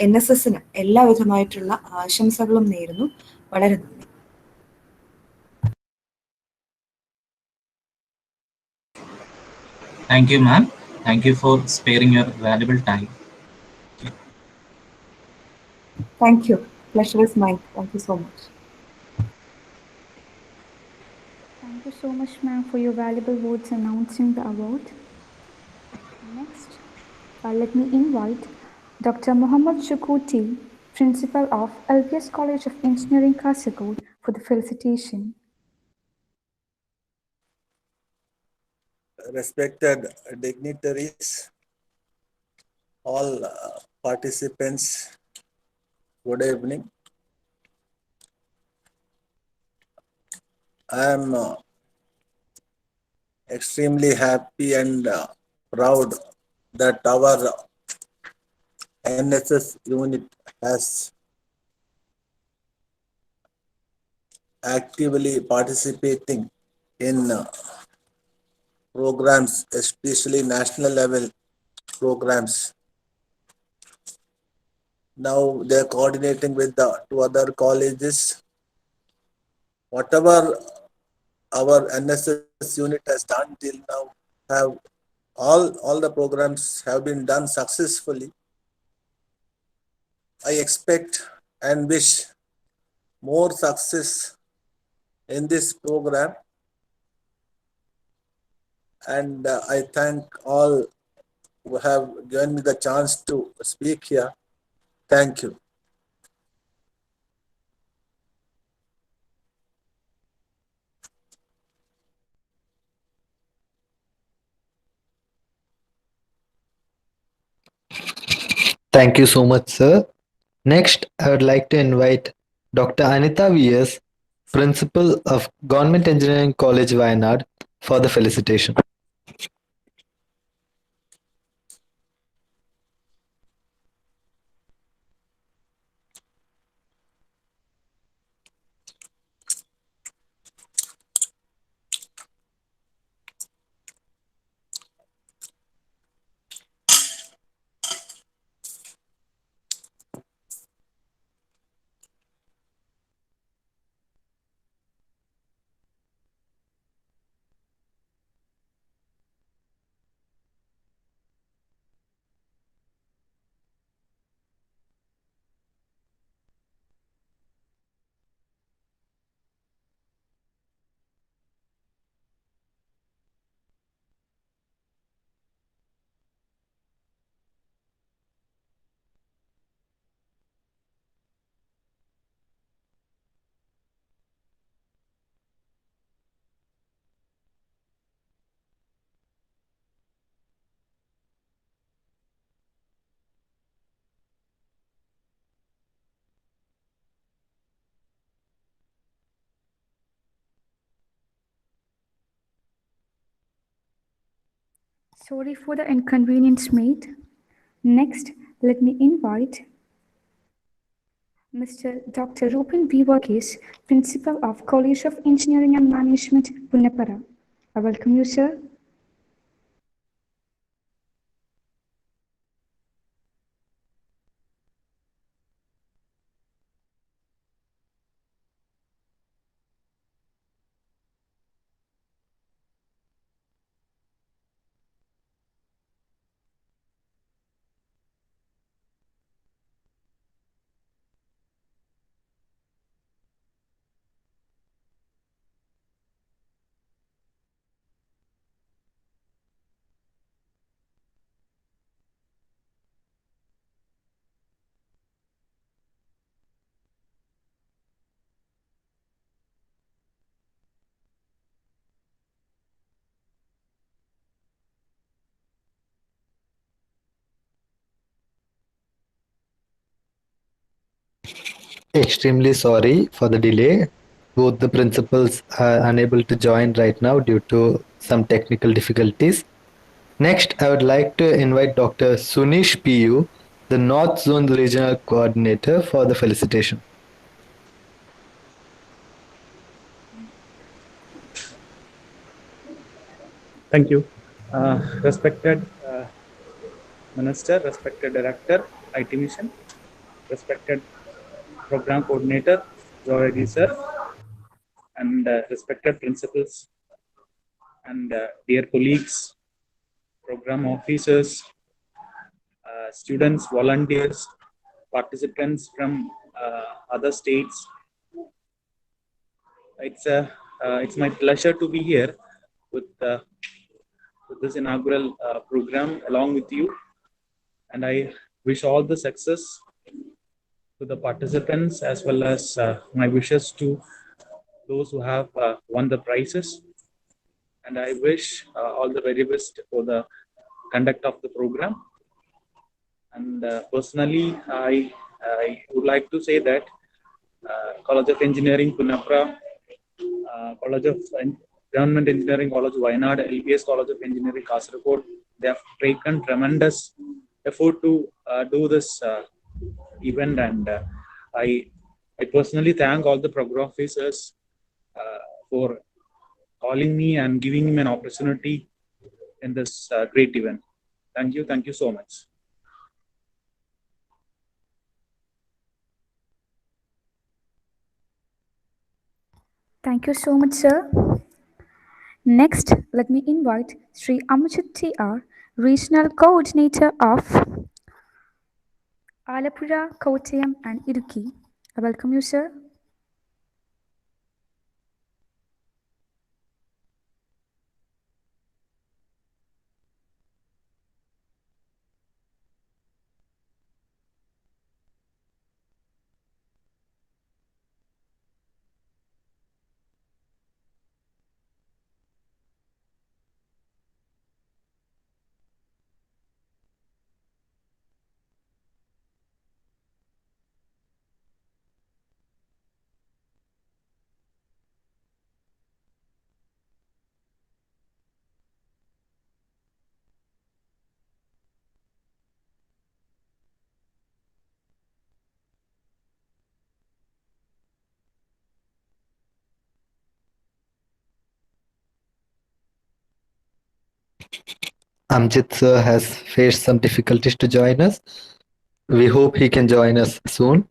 NSSന് എല്ലാവിധമായിട്ടുള്ള ആശംസകളും നേരുന്നു. വളരെ നന്ദി. Thank you, ma'am. Thank you for sparing your valuable time. Thank you. Pleasure is mine. Thank you so much. Thank you so much, ma'am, for your valuable words announcing the award. Next, let me invite Dr. Mohammad Shukuti, Principal of LPS College of Engineering, Kasaragod, for the felicitation. Respected dignitaries, all participants, good evening. I am extremely happy and proud that our NSS unit has actively participating in programs, especially national level programs. Now they are coordinating with the 2 other colleges. Whatever our NSS unit has done till now, have all the programs have been done successfully. I expect and wish more success in this program, and I thank all who have given me the chance to speak here. Thank you. Thank you so much, sir. Next, I would like to invite Dr. Anita VS, Principal of Government Engineering College, Wayanad, for the felicitation. Sorry for the inconvenience made. Next, let me invite Mr. Dr. Rupen B. Varghese, Principal of College of Engineering and Management, Punnapara. I welcome you, sir. Extremely sorry for the delay. Both the principals are unable to join right now due to some technical difficulties. Next, I would like to invite Dr. Sunish PU, the North Zone Regional Coordinator, for the felicitation. Thank you. Respected Minister, respected Director, IT Mission, respected Program Coordinator, Joy sir, and respected principals and dear colleagues, program officers, students, volunteers, participants from other states. It's my pleasure to be here with this inaugural program along with you, and I wish all the success to the participants as well as my wishes to those who have won the prizes. And I wish all the very best for the conduct of the program. And personally, I would like to say that College of Engineering Punapra, College of Government Engineering College Wayanad, LBS College of Engineering Kasaragod, they have taken tremendous effort to do this event, and I personally thank all the program officers for calling me and giving me an opportunity in this great event. Thank you so much. Thank you so much, sir. Next, let me invite Sri Amujit TR, Regional Coordinator of Alapura, Kottayam and Idukki. I welcome you, sir. Amjit sir has faced some difficulties to join us. We hope he can join us soon.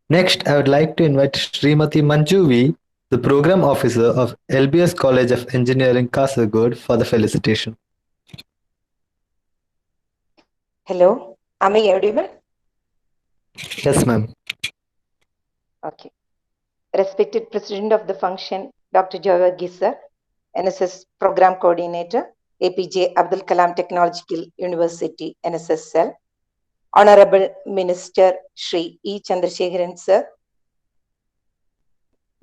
Next, I would like to invite Srimati Manju V, the Program Officer of LBS College of Engineering Kasaragod, for the felicitation. Hello, am I audible? Yes, ma'am. Okay. Respected President of the function, Dr. Joy Gisa, NSS Program Coordinator, APJ Abdul Kalam Technological University, NSS Cell, Honorable Minister Shri E. Chandrasekharan Sir,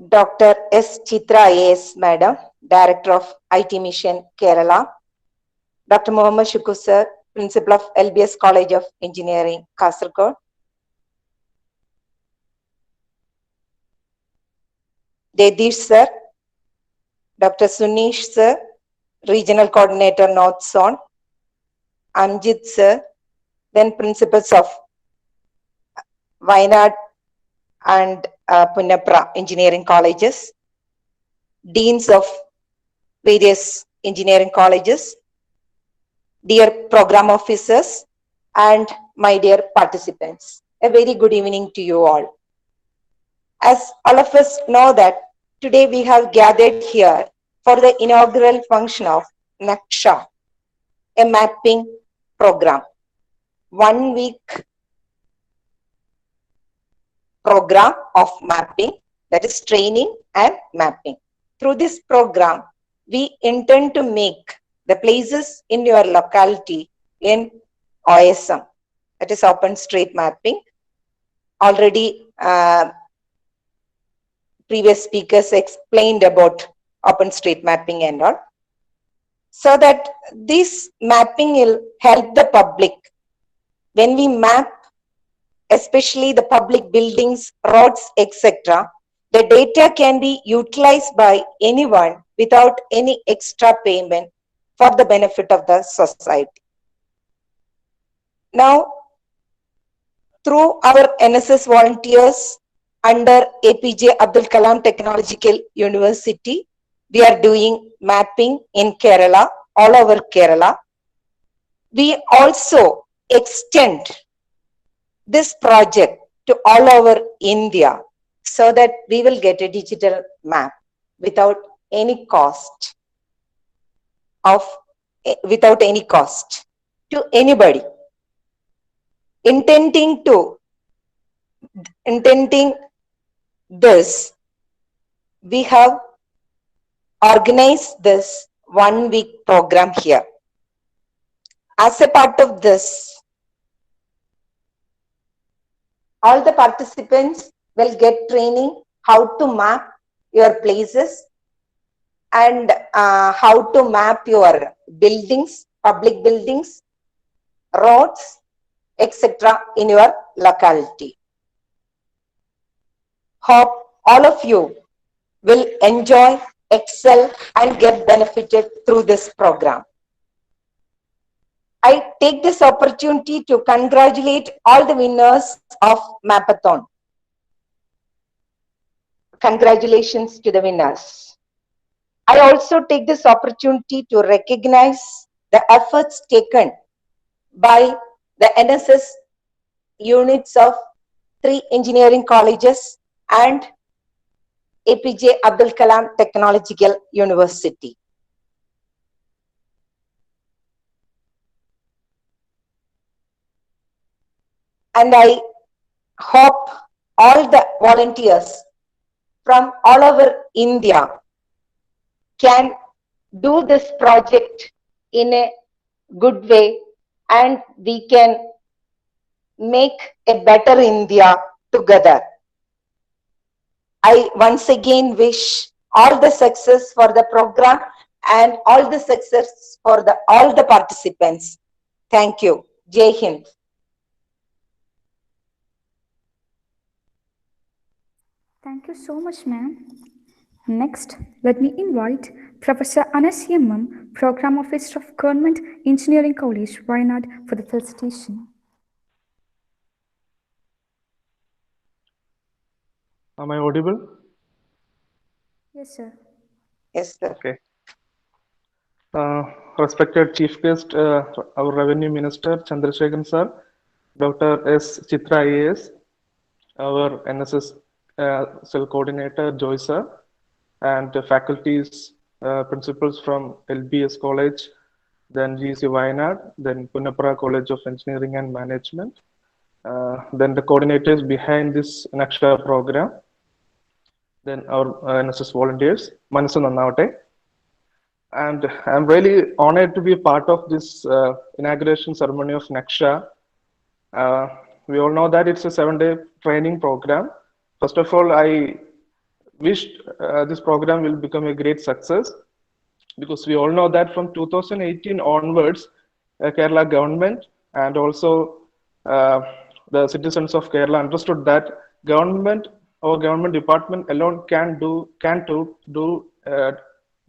Dr. S. Chitra IAS Madam, Director of IT Mission, Kerala, Dr. Mohammad Shukur Sir, Principal of LBS College of Engineering, Kasaragod, Dedish Sir, Dr. Sunish Sir, Regional Coordinator, North Zone, Amjit sir, then principals of Wayanad and Punnapra engineering colleges, deans of various engineering colleges, dear program officers, and my dear participants. A very good evening to you all. As all of us know that today we have gathered here for the inaugural function of Naksha, a mapping program. 1 week program of mapping, that is training and mapping. Through this program, we intend to make the places in your locality in OSM, that is open street mapping. Already previous speakers explained about open street mapping and all. So that this mapping will help the public. When we map, especially the public buildings, roads, etc., the data can be utilized by anyone without any extra payment for the benefit of the society. Now, through our NSS volunteers under APJ Abdul Kalam Technological University, we are doing mapping in Kerala, all over Kerala. We also extend this project to all over India so that we will get a digital map without any cost to anybody. Intending this, we have organized this 1 week program here. As a part of this, all the participants will get training how to map your places and how to map your buildings, public buildings, roads, etc. in your locality. Hope all of you will enjoy, excel, and get benefited through this program. I take this opportunity to congratulate all the winners of Mapathon. Congratulations to the winners. I also take this opportunity to recognize the efforts taken by the NSS units of 3 engineering colleges and APJ Abdul Kalam Technological University. And I hope all the volunteers from all over India can do this project in a good way and we can make a better India together. I once again wish all the success for the program and all the success for all the participants. Thank you. Jai Hind. Thank you so much, ma'am. Next, let me invite Professor Anas Yemmam, Program Officer of Government Engineering College, Wayanad, for the felicitation. Am I audible? Yes, sir. Yes, sir. Okay. Respected Chief Guest, our Revenue Minister, Chandrasekharan sir, Dr. S. Chitra IAS, our NSS Cell Coordinator, Joy sir, and faculties, principals from LBS College, then GC Wayanad, then Punnapra College of Engineering and Management, then the coordinators behind this Naksha program, then our NSS volunteers, Manasu Nannavate. And I'm really honored to be a part of this inauguration ceremony of Naksha. We all know that it's a 7-day training program. First of all, I wish this program will become a great success, because we all know that from 2018 onwards, Kerala government and also the citizens of Kerala understood that government or government department alone can do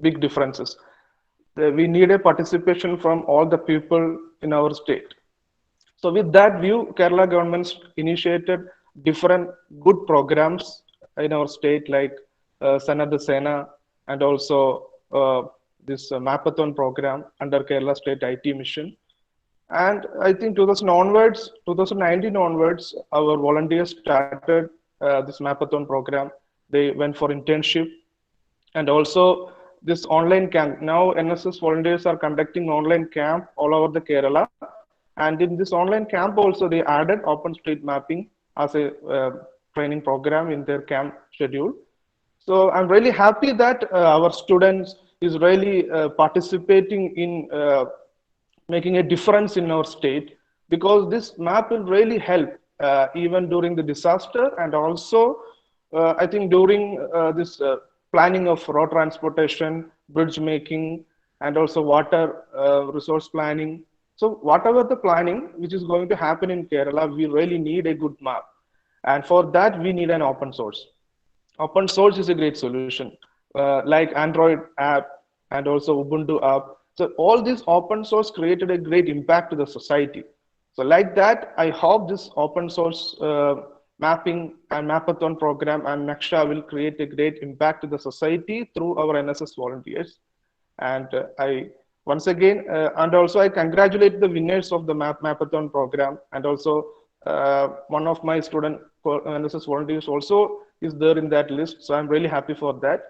big differences. we need a participation from all the people in our state. So with that view, Kerala government initiated different good programs in our state like Sanadha Sena and also this Mapathon program under Kerala State IT Mission. And I think 2019 onwards, our volunteers started this Mapathon program. They went for internship and also this online camp. Now NSS volunteers are conducting online camp all over the Kerala. And in this online camp also, they added open street mapping as a training program in their camp schedule. So I'm really happy that our students is really participating in making a difference in our state, because this map will really help even during the disaster, and also I think during this planning of road transportation, bridge making, and also water resource planning. So whatever the planning which is going to happen in Kerala, we really need a good map. And for that, we need an open source. Open source is a great solution, like Android app and also Ubuntu app. So all these open source created a great impact to the society. So like that, I hope this open source mapping and Mapathon program and Naksha will create a great impact to the society through our NSS volunteers. And I once again, and also I congratulate the winners of the Mapathon program, and also one of my student NSS volunteers also is there in that list. So I'm really happy for that.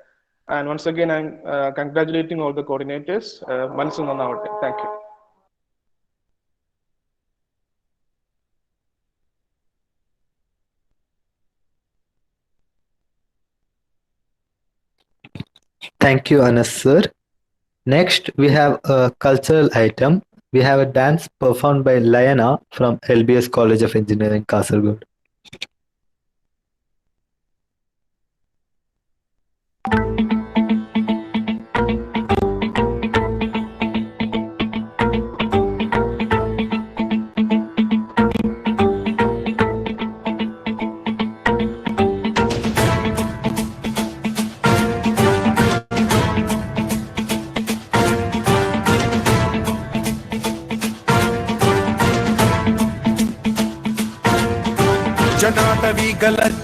And once again, I'm congratulating all the coordinators. Thank you. Thank you, Anas sir. Next, we have a cultural item. We have a dance performed by Layana from LBS College of Engineering, Kasaragod.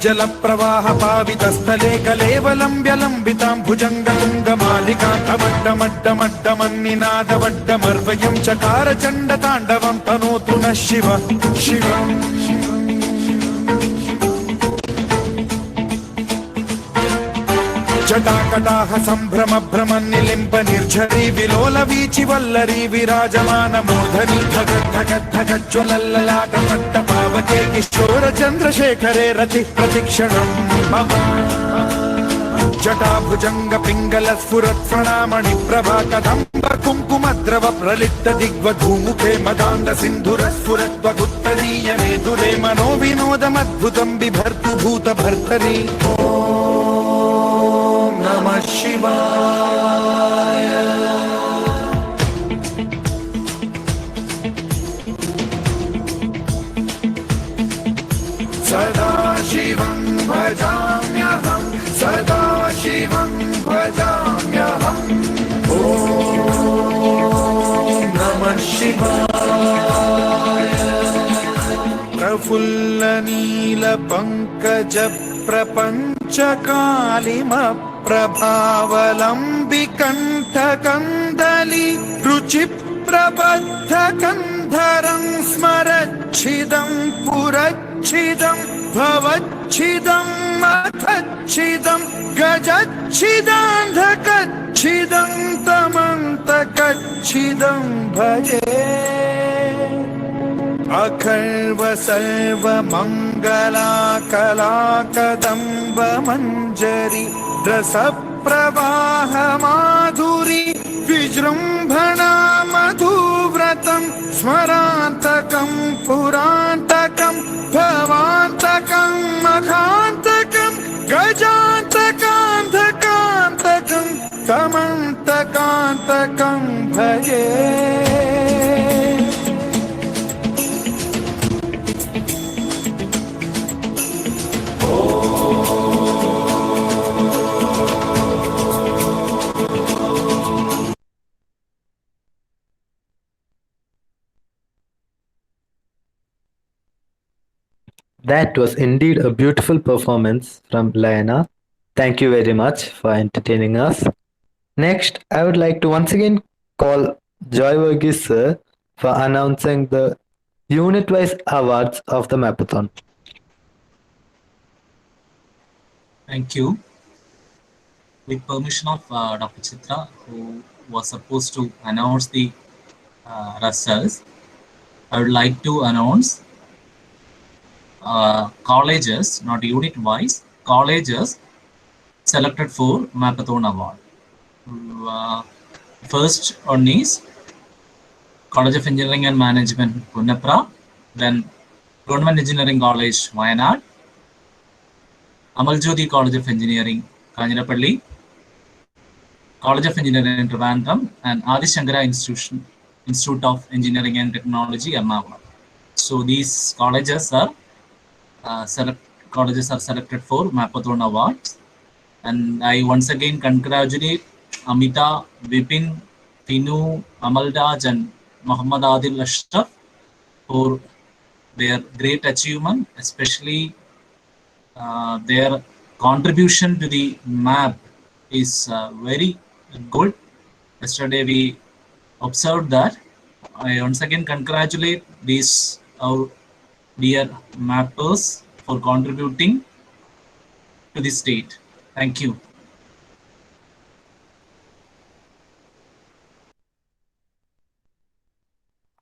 जल प्रवाह पावित स्थले कलेवलंब्य लंबितां भुजंग तुंग मालिका वड्डमर्वयं चकार चंड तांडवं तनोतु न शिव शिवम् जटाकटाह संभ्रम भ्रम निलिंब निर्झरी विलोल वीचि वल्लरी विराजमान मूर्धनि धग धग धग ज्वलल्ललाट पट्ट पावके किशोर चंद्रशेखरे रति प्रतिक्षणं मम जटा भुजंग पिंगल स्फुरत् प्रणामणि प्रभा कदंब कुंकुम द्रव प्रलिप्त दिग्वधूमुखे मदांग सिंधुर स्फुरत् वगुत्तरीय मेदुरे मनो विनोदमद्भुतं बिभर्तु भूत भर्तरि नमः शिवाय सदा शिवं भजाम्यहं सदा शिवं भजाम्यहम् ॐ नमः शिवाय प्रफुल्ल नील पंकज प्रपंच कालिम प्रभावलंबिकंठकंदली रुचि प्रबद्ध कंधरं स्मरच्छिदं पुरच्छिदं भवच्छिदं मथच्छिदं गजच्छिदान्धकच्छिदं तमन्तकच्छिदं भजे अखर्व सर्व मंगला कला कदम्ब मंजरी रस प्रवाह माधुरी विजृंभणा मधुव्रतं स्मरान्तकं पुरान्तकं भवान्तकं मखान्तकं गजान्तकान्धकान्तकं तमन्तकान्तकं भजे That was indeed a beautiful performance from Lana. Thank you very much for entertaining us. Next, I would like to once again call Joy Verghese sir for announcing the unit-wise awards of the Mapathon. Thank you. With permission of Dr. Chitra, who was supposed to announce the results, I would like to announce colleges, not unit-wise, colleges selected for Mapathon Award. First one is College of Engineering and Management, Punnapra, then Government Engineering College, Wayanad, Amaljodi College of Engineering, Kanjirapalli, College of Engineering, Trivandrum, and Adi Shankara Institute of Engineering and Technology, Ernakulam. So these colleges are selected for Mapathon Awards, and I once again congratulate Amita, Vipin, Pinu, Amaldaj, and Muhammad Adil Ashraf for their great achievement, especially their contribution to the map is very good. Yesterday we observed that. I once again congratulate these our dear mappers for contributing to the state. Thank you.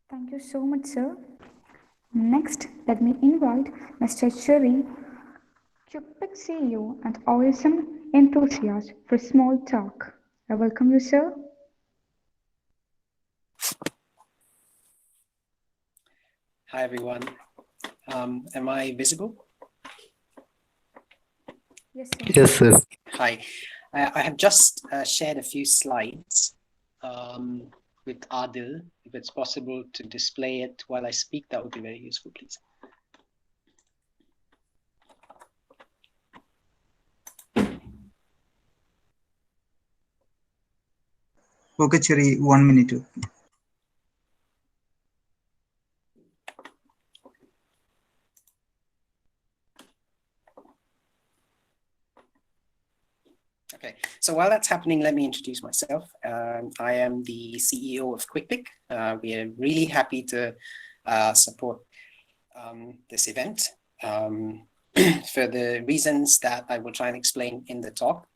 Thank you so much, sir. Next, let me invite Mr. Cherry, Chupik CEO and OSM enthusiast for small talk. I welcome you, sir. Hi, everyone. Am I visible? Yes, sir. Yes, sir. Hi. I have just shared a few slides with Adil. If it's possible to display it while I speak, that would be very useful, please. Okay, Cherry, 1 minute. Okay, so while that's happening, let me introduce myself. I am the CEO of QuickPick. We are really happy to support this event for the reasons that I will try and explain in the talk.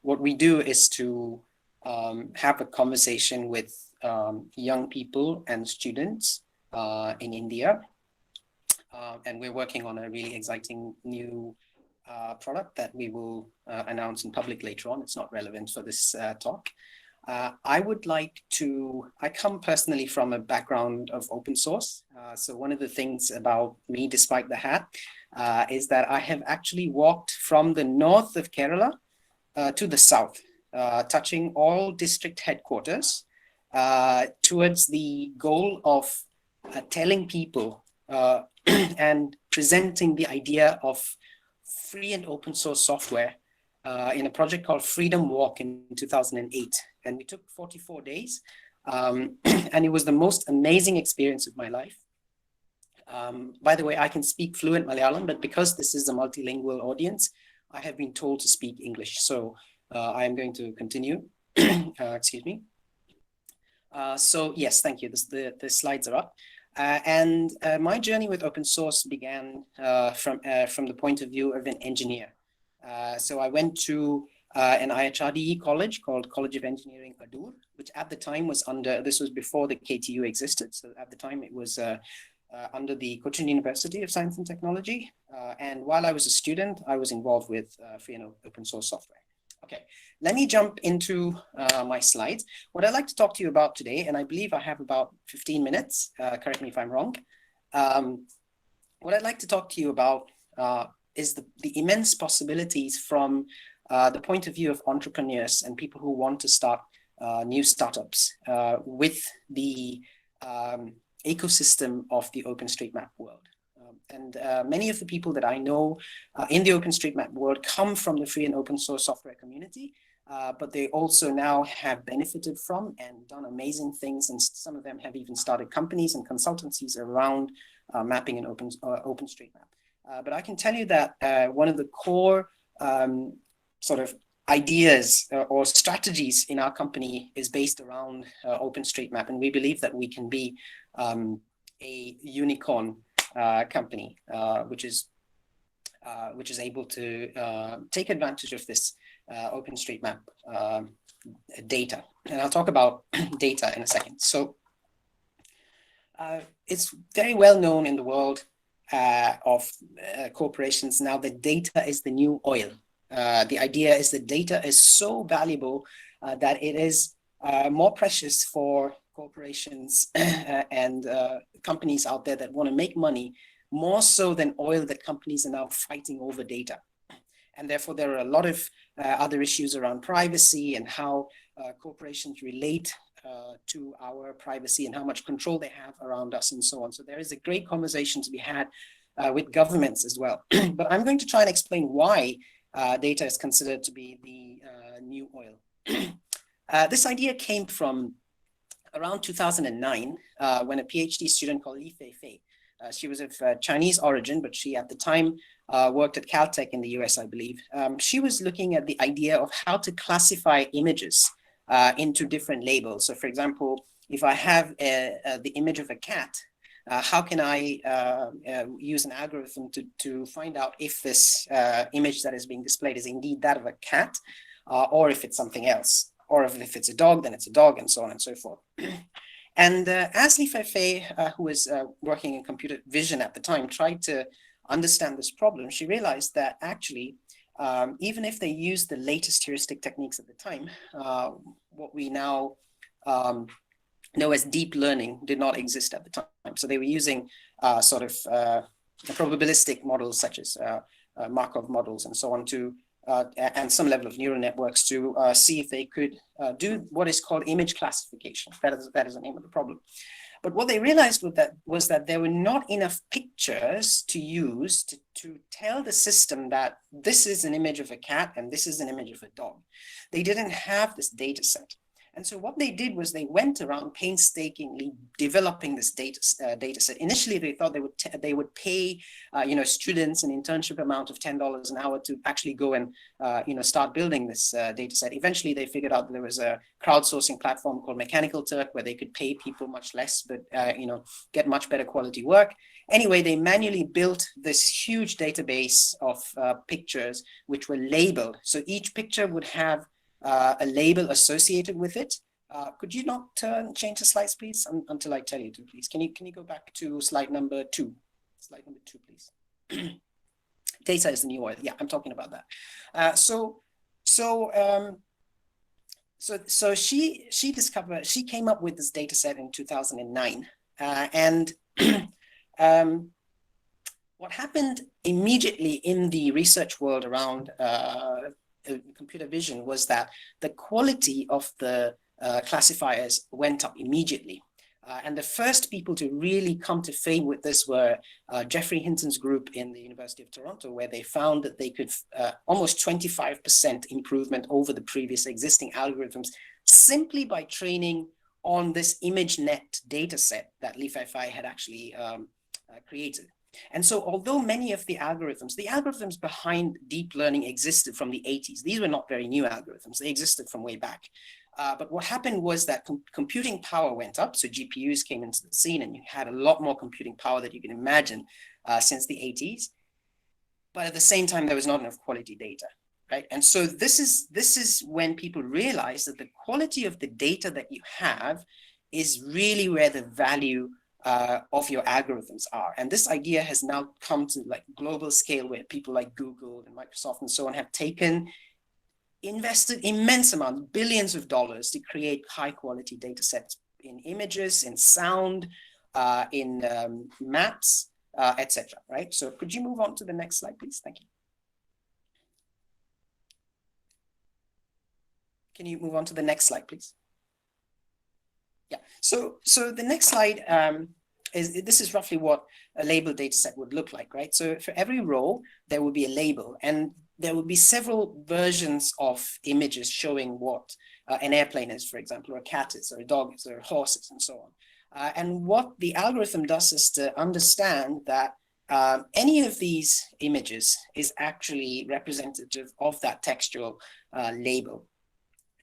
What we do is to have a conversation with young people and students in India. And we're working on a really exciting new product that we will announce in public later on. It's not relevant for this talk. I come personally from a background of open source. So one of the things about me, despite the hat, is that I have actually walked from the north of Kerala to the south, touching all district headquarters towards the goal of telling people and presenting the idea of free and open source software in a project called Freedom Walk in 2008. And we took 44 days. And it was the most amazing experience of my life. By the way, I can speak fluent Malayalam, but because this is a multilingual audience, I have been told to speak English. So I am going to continue. Excuse me. So yes, thank you. The slides are up. And my journey with open source began from the point of view of an engineer. So I went to an IHRDE college called College of Engineering, Adur, which at the time was this was before the KTU existed. So at the time it was under the Cochin University of Science and Technology. And while I was a student, I was involved with free and open source software. Okay, let me jump into my slides. What I'd like to talk to you about today, and I believe I have about 15 minutes, correct me if I'm wrong. What I'd like to talk to you about is the immense possibilities from the point of view of entrepreneurs and people who want to start new startups with the ecosystem of the OpenStreetMap world. And many of the people that I know in the OpenStreetMap world come from the free and open source software community, but they also now have benefited from and done amazing things. And some of them have even started companies and consultancies around mapping in OpenStreetMap. But I can tell you that one of the core sort of ideas or strategies in our company is based around OpenStreetMap, and we believe that we can be a unicorn company, which is able to take advantage of this OpenStreetMap data. And I'll talk about data in a second. So it's very well known in the world of corporations now that data is the new oil. The idea is that data is so valuable that it is more precious for corporations and companies out there that want to make money, more so than oil, that companies are now fighting over data. And therefore, there are a lot of other issues around privacy and how corporations relate to our privacy and how much control they have around us and so on. So there is a great conversation to be had with governments as well. But I'm going to try and explain why data is considered to be the new oil. This idea came from around 2009 when a PhD student called Li Feifei, she was of Chinese origin, but she at the time worked at Caltech in the US, I believe. She was looking at the idea of how to classify images into different labels. So for example, if I have the image of a cat, how can I use an algorithm to find out if this image that is being displayed is indeed that of a cat, or if it's something else, or if it's a dog, then it's a dog, and so on and so forth. And as Li Feifei, who was working in computer vision at the time, tried to understand this problem, she realized that actually, even if they used the latest heuristic techniques at the time, what we now know as deep learning did not exist at the time. So they were using sort of probabilistic models such as Markov models and so on to and some level of neural networks to see if they could do what is called image classification. That is the name of the problem. But what they realized was that there were not enough pictures to use to tell the system that this is an image of a cat and this is an image of a dog. They didn't have this data set. And so what they did was they went around painstakingly developing this data set. Initially, they thought they would pay students an internship amount of $10 an hour to actually go and start building this data set. Eventually, they figured out that there was a crowdsourcing platform called Mechanical Turk where they could pay people much less, but get much better quality work. Anyway, they manually built this huge database of pictures which were labeled. So each picture would have a label associated with it. Could you not change the slides, please, until I tell you to, please? Can you go back to slide number 2? Slide number 2, please. Data is the new oil. Yeah, I'm talking about that. So she came up with this data set in 2009, and what happened immediately in the research world around computer vision was that the quality of the classifiers went up immediately. And the first people to really come to fame with this were Geoffrey Hinton's group in the University of Toronto, where they found that they could almost 25% improvement over the previous existing algorithms simply by training on this ImageNet data set that Li Feifei had actually created. And so although many of the algorithms behind deep learning existed from the 80s, these were not very new algorithms, they existed from way back. But what happened was that computing power went up, so GPUs came into the scene and you had a lot more computing power that you can imagine since the 80s. But at the same time, there was not enough quality data, right? And so this is when people realize that the quality of the data that you have is really where the value of your algorithms are. And this idea has now come to like global scale where people like Google and Microsoft and so on have invested immense amounts, billions of dollars to create high quality data sets in images, in sound, in maps, etc. Right? So could you move on to the next slide, please? Thank you. Can you move on to the next slide, please? Yeah, so the next slide this is roughly what a label data set would look like, right? So for every row, there will be a label, and there will be several versions of images showing what an airplane is, for example, or a cat is, or a dog is, or a horse is, and so And what the algorithm does is to understand that any of these images is actually representative of that textual label.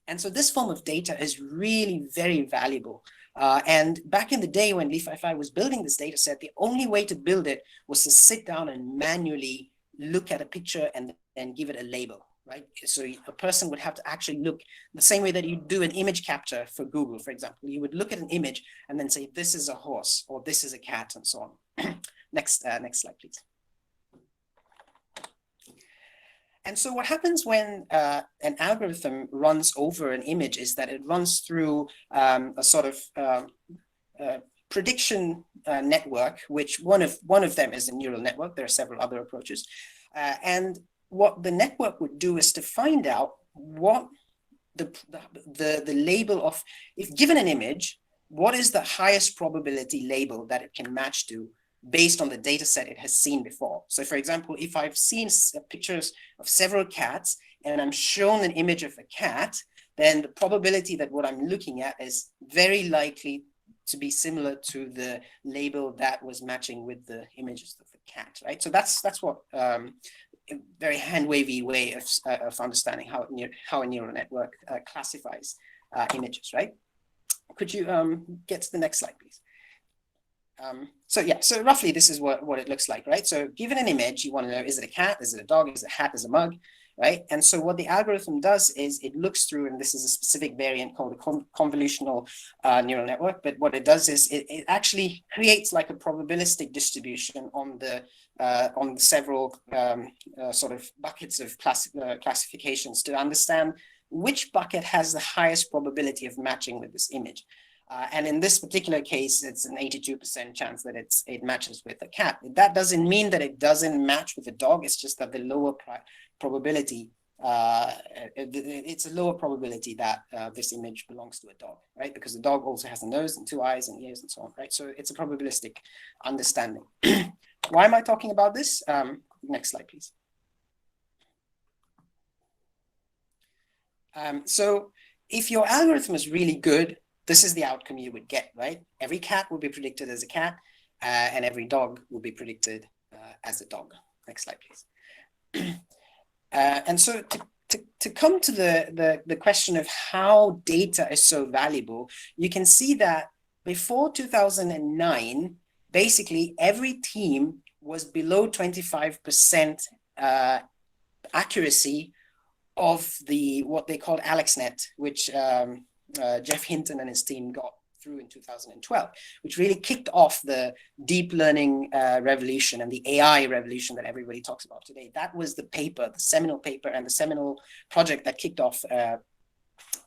And so this form of data is really very valuable. And back in the day when Leaf5 was building this data set, the only way to build it was to sit down and manually look at a picture and then give it a label, right? So a person would have to actually look the same way that you do an image capture for Google, for example. You would look at an image and then say, this is a horse or this is a cat and so on. Next slide, please. And so what happens when an algorithm runs over an image is that it runs through a sort of prediction network, which one of them is a neural network. There are several other approaches. And what the network would do is to find out what the label of, if given an image, what is the highest probability label that it can match to based on the data set it has seen before. So for example, if I've seen pictures of several cats and I'm shown an image of a cat, then the probability that what I'm looking at is very likely to be similar to the label that was matching with the images of the cat, right? So that's what a very hand-wavy way of understanding how a neural network classifies images, right? Could you get to the next slide, please? So roughly this is what it looks like, right? So given an image, you want to know, is it a cat, is it a dog, is it a hat, is it a mug, right? And so what the algorithm does is it looks through, and this is a specific variant called a convolutional neural network, but what it does is it actually creates like a probabilistic distribution on the several sort of buckets of classifications to understand which bucket has the highest probability of matching with this image. And in this particular case, it's an 82% chance that it matches with a cat. That doesn't mean that it doesn't match with a dog. It's just that the lower probability, it's a lower probability that this image belongs to a dog, right? Because the dog also has a nose and 2 eyes and ears and so on, right? So it's a probabilistic understanding. Why am I talking about this? Next slide, please. So if your algorithm is really good, this is the outcome you would get, right? Every cat will be predicted as a cat, and every dog will be predicted as a dog. Next slide, please. And so to come to the question of how data is so valuable, you can see that before 2009, basically every team was below 25% accuracy of what they called AlexNet, which Jeff Hinton and his team got through in 2012, which really kicked off the deep learning revolution and the AI revolution that everybody talks about today. That was the paper, the seminal paper and the seminal project that kicked off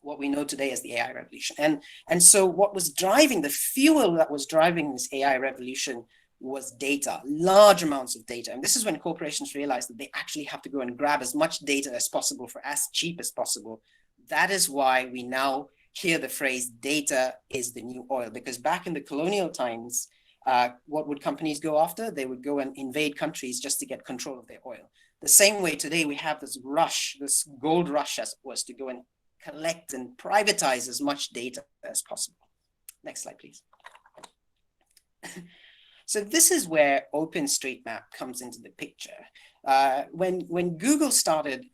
what we know today as the AI revolution. And so what was driving, the fuel that was driving this AI revolution was data, large amounts of data. And this is when corporations realized that they actually have to go and grab as much data as possible for as cheap as possible. That is why we now hear the phrase data is the new oil, because back in the colonial times, what would companies go after? They would go and invade countries just to get control of their oil. The same way today we have this rush, this gold rush as it was, to go and collect and privatize as much data as possible. Next slide, please. So this is where OpenStreetMap comes into the picture. When Google started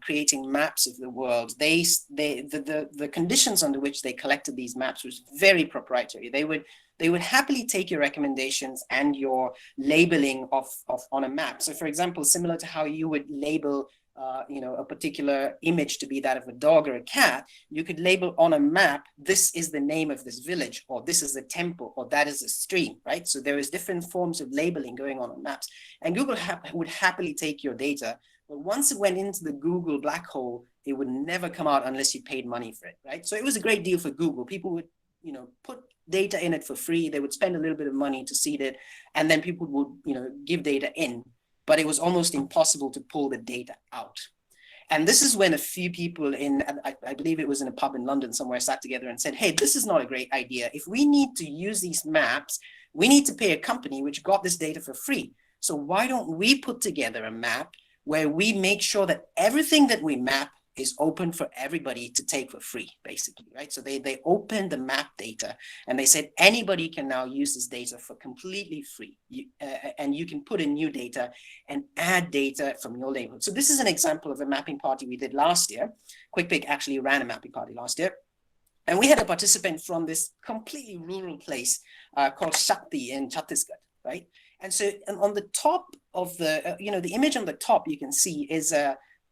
creating maps of the world, the conditions under which they collected these maps was very proprietary. They would happily take your recommendations and your labeling on a map. So for example, similar to how you would label a particular image to be that of a dog or a cat, you could label on a map, this is the name of this village, or this is a temple, or that is a stream, right? So there is different forms of labeling going on maps. And Google would happily take your data, but once it went into the Google black hole, it would never come out unless you paid money for it, right? So it was a great deal for Google. People would, put data in it for free. They would spend a little bit of money to seed it, and then people would, give data in. But it was almost impossible to pull the data out. And this is when a few people I believe it was in a pub in London somewhere, sat together and said, hey, this is not a great idea. If we need to use these maps, we need to pay a company which got this data for free. So why don't we put together a map where we make sure that everything that we map is open for everybody to take for free, basically, right? So they opened the map data and they said anybody can now use this data for completely free. And you can put in new data and add data from your neighborhood. So this is an example of a mapping party we did last year. QuickPick actually ran a mapping party last year. And we had a participant from this completely rural place called Shakti in Chhattisgarh, right? And so on the top of the, the image on the top you can see is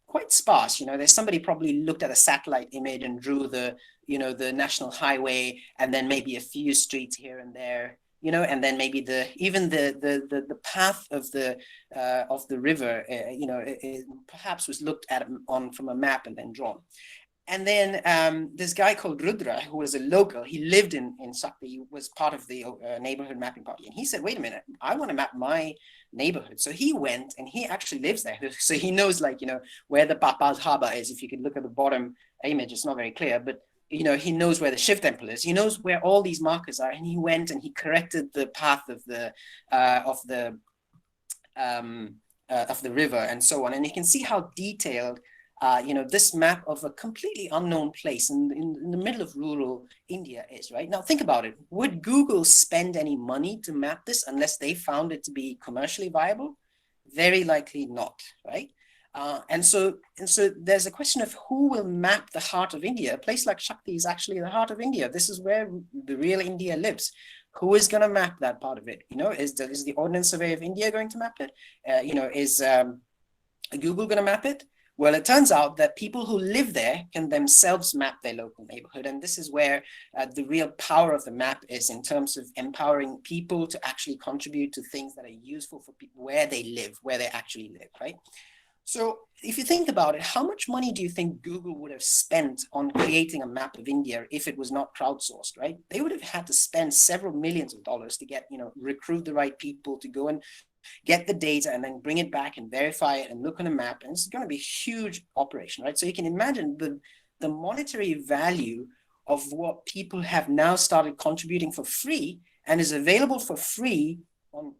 quite sparse. There's somebody probably looked at a satellite image and drew the, the national highway and then maybe a few streets here and there, and then maybe even the path of the river, it perhaps was looked at from a map and then drawn. And then this guy called Rudra, who was a local, he lived in Sakti, he was part of the neighborhood mapping party. And he said, wait a minute, I want to map my neighborhood. So he went and he actually lives there. So he knows where the Papal Harbor is. If you could look at the bottom image, it's not very clear, but he knows where the Shiv temple is. He knows where all these markers are. And he went and he corrected the path of the river and so on. And you can see how detailed this map of a completely unknown place in the middle of rural India is, right? Now think about it. Would Google spend any money to map this unless they found it to be commercially viable? Very likely not, right? And so there's a question of who will map the heart of India. A place like Shakti is actually the heart of India. This is where the real India lives. Who is going to map that part of it? Is the Ordnance Survey of India going to map it? Is Google going to map it? Well, it turns out that people who live there can themselves map their local neighborhood. And this is where the real power of the map is in terms of empowering people to actually contribute to things that are useful for people where they live, where they actually live, right? So if you think about it, how much money do you think Google would have spent on creating a map of India if it was not crowdsourced, right? They would have had to spend several millions of dollars to get, recruit the right people to go and get the data and then bring it back and verify it and look on a map. And it's going to be a huge operation, right? So you can imagine the monetary value of what people have now started contributing for free and is available for free on,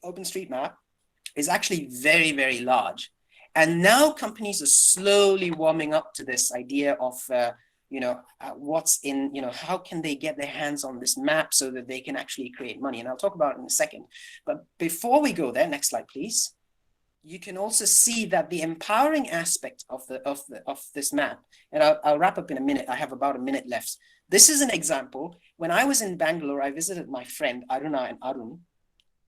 OpenStreetMap is actually very, very large. And now companies are slowly warming up to this idea of, what's in, how can they get their hands on this map so that they can actually create money? And I'll talk about it in a second. But before we go there, next slide, please. You can also see that the empowering aspect of this map, and I'll wrap up in a minute. I have about a minute left. This is an example. When I was in Bangalore, I visited my friend Aruna and Arun.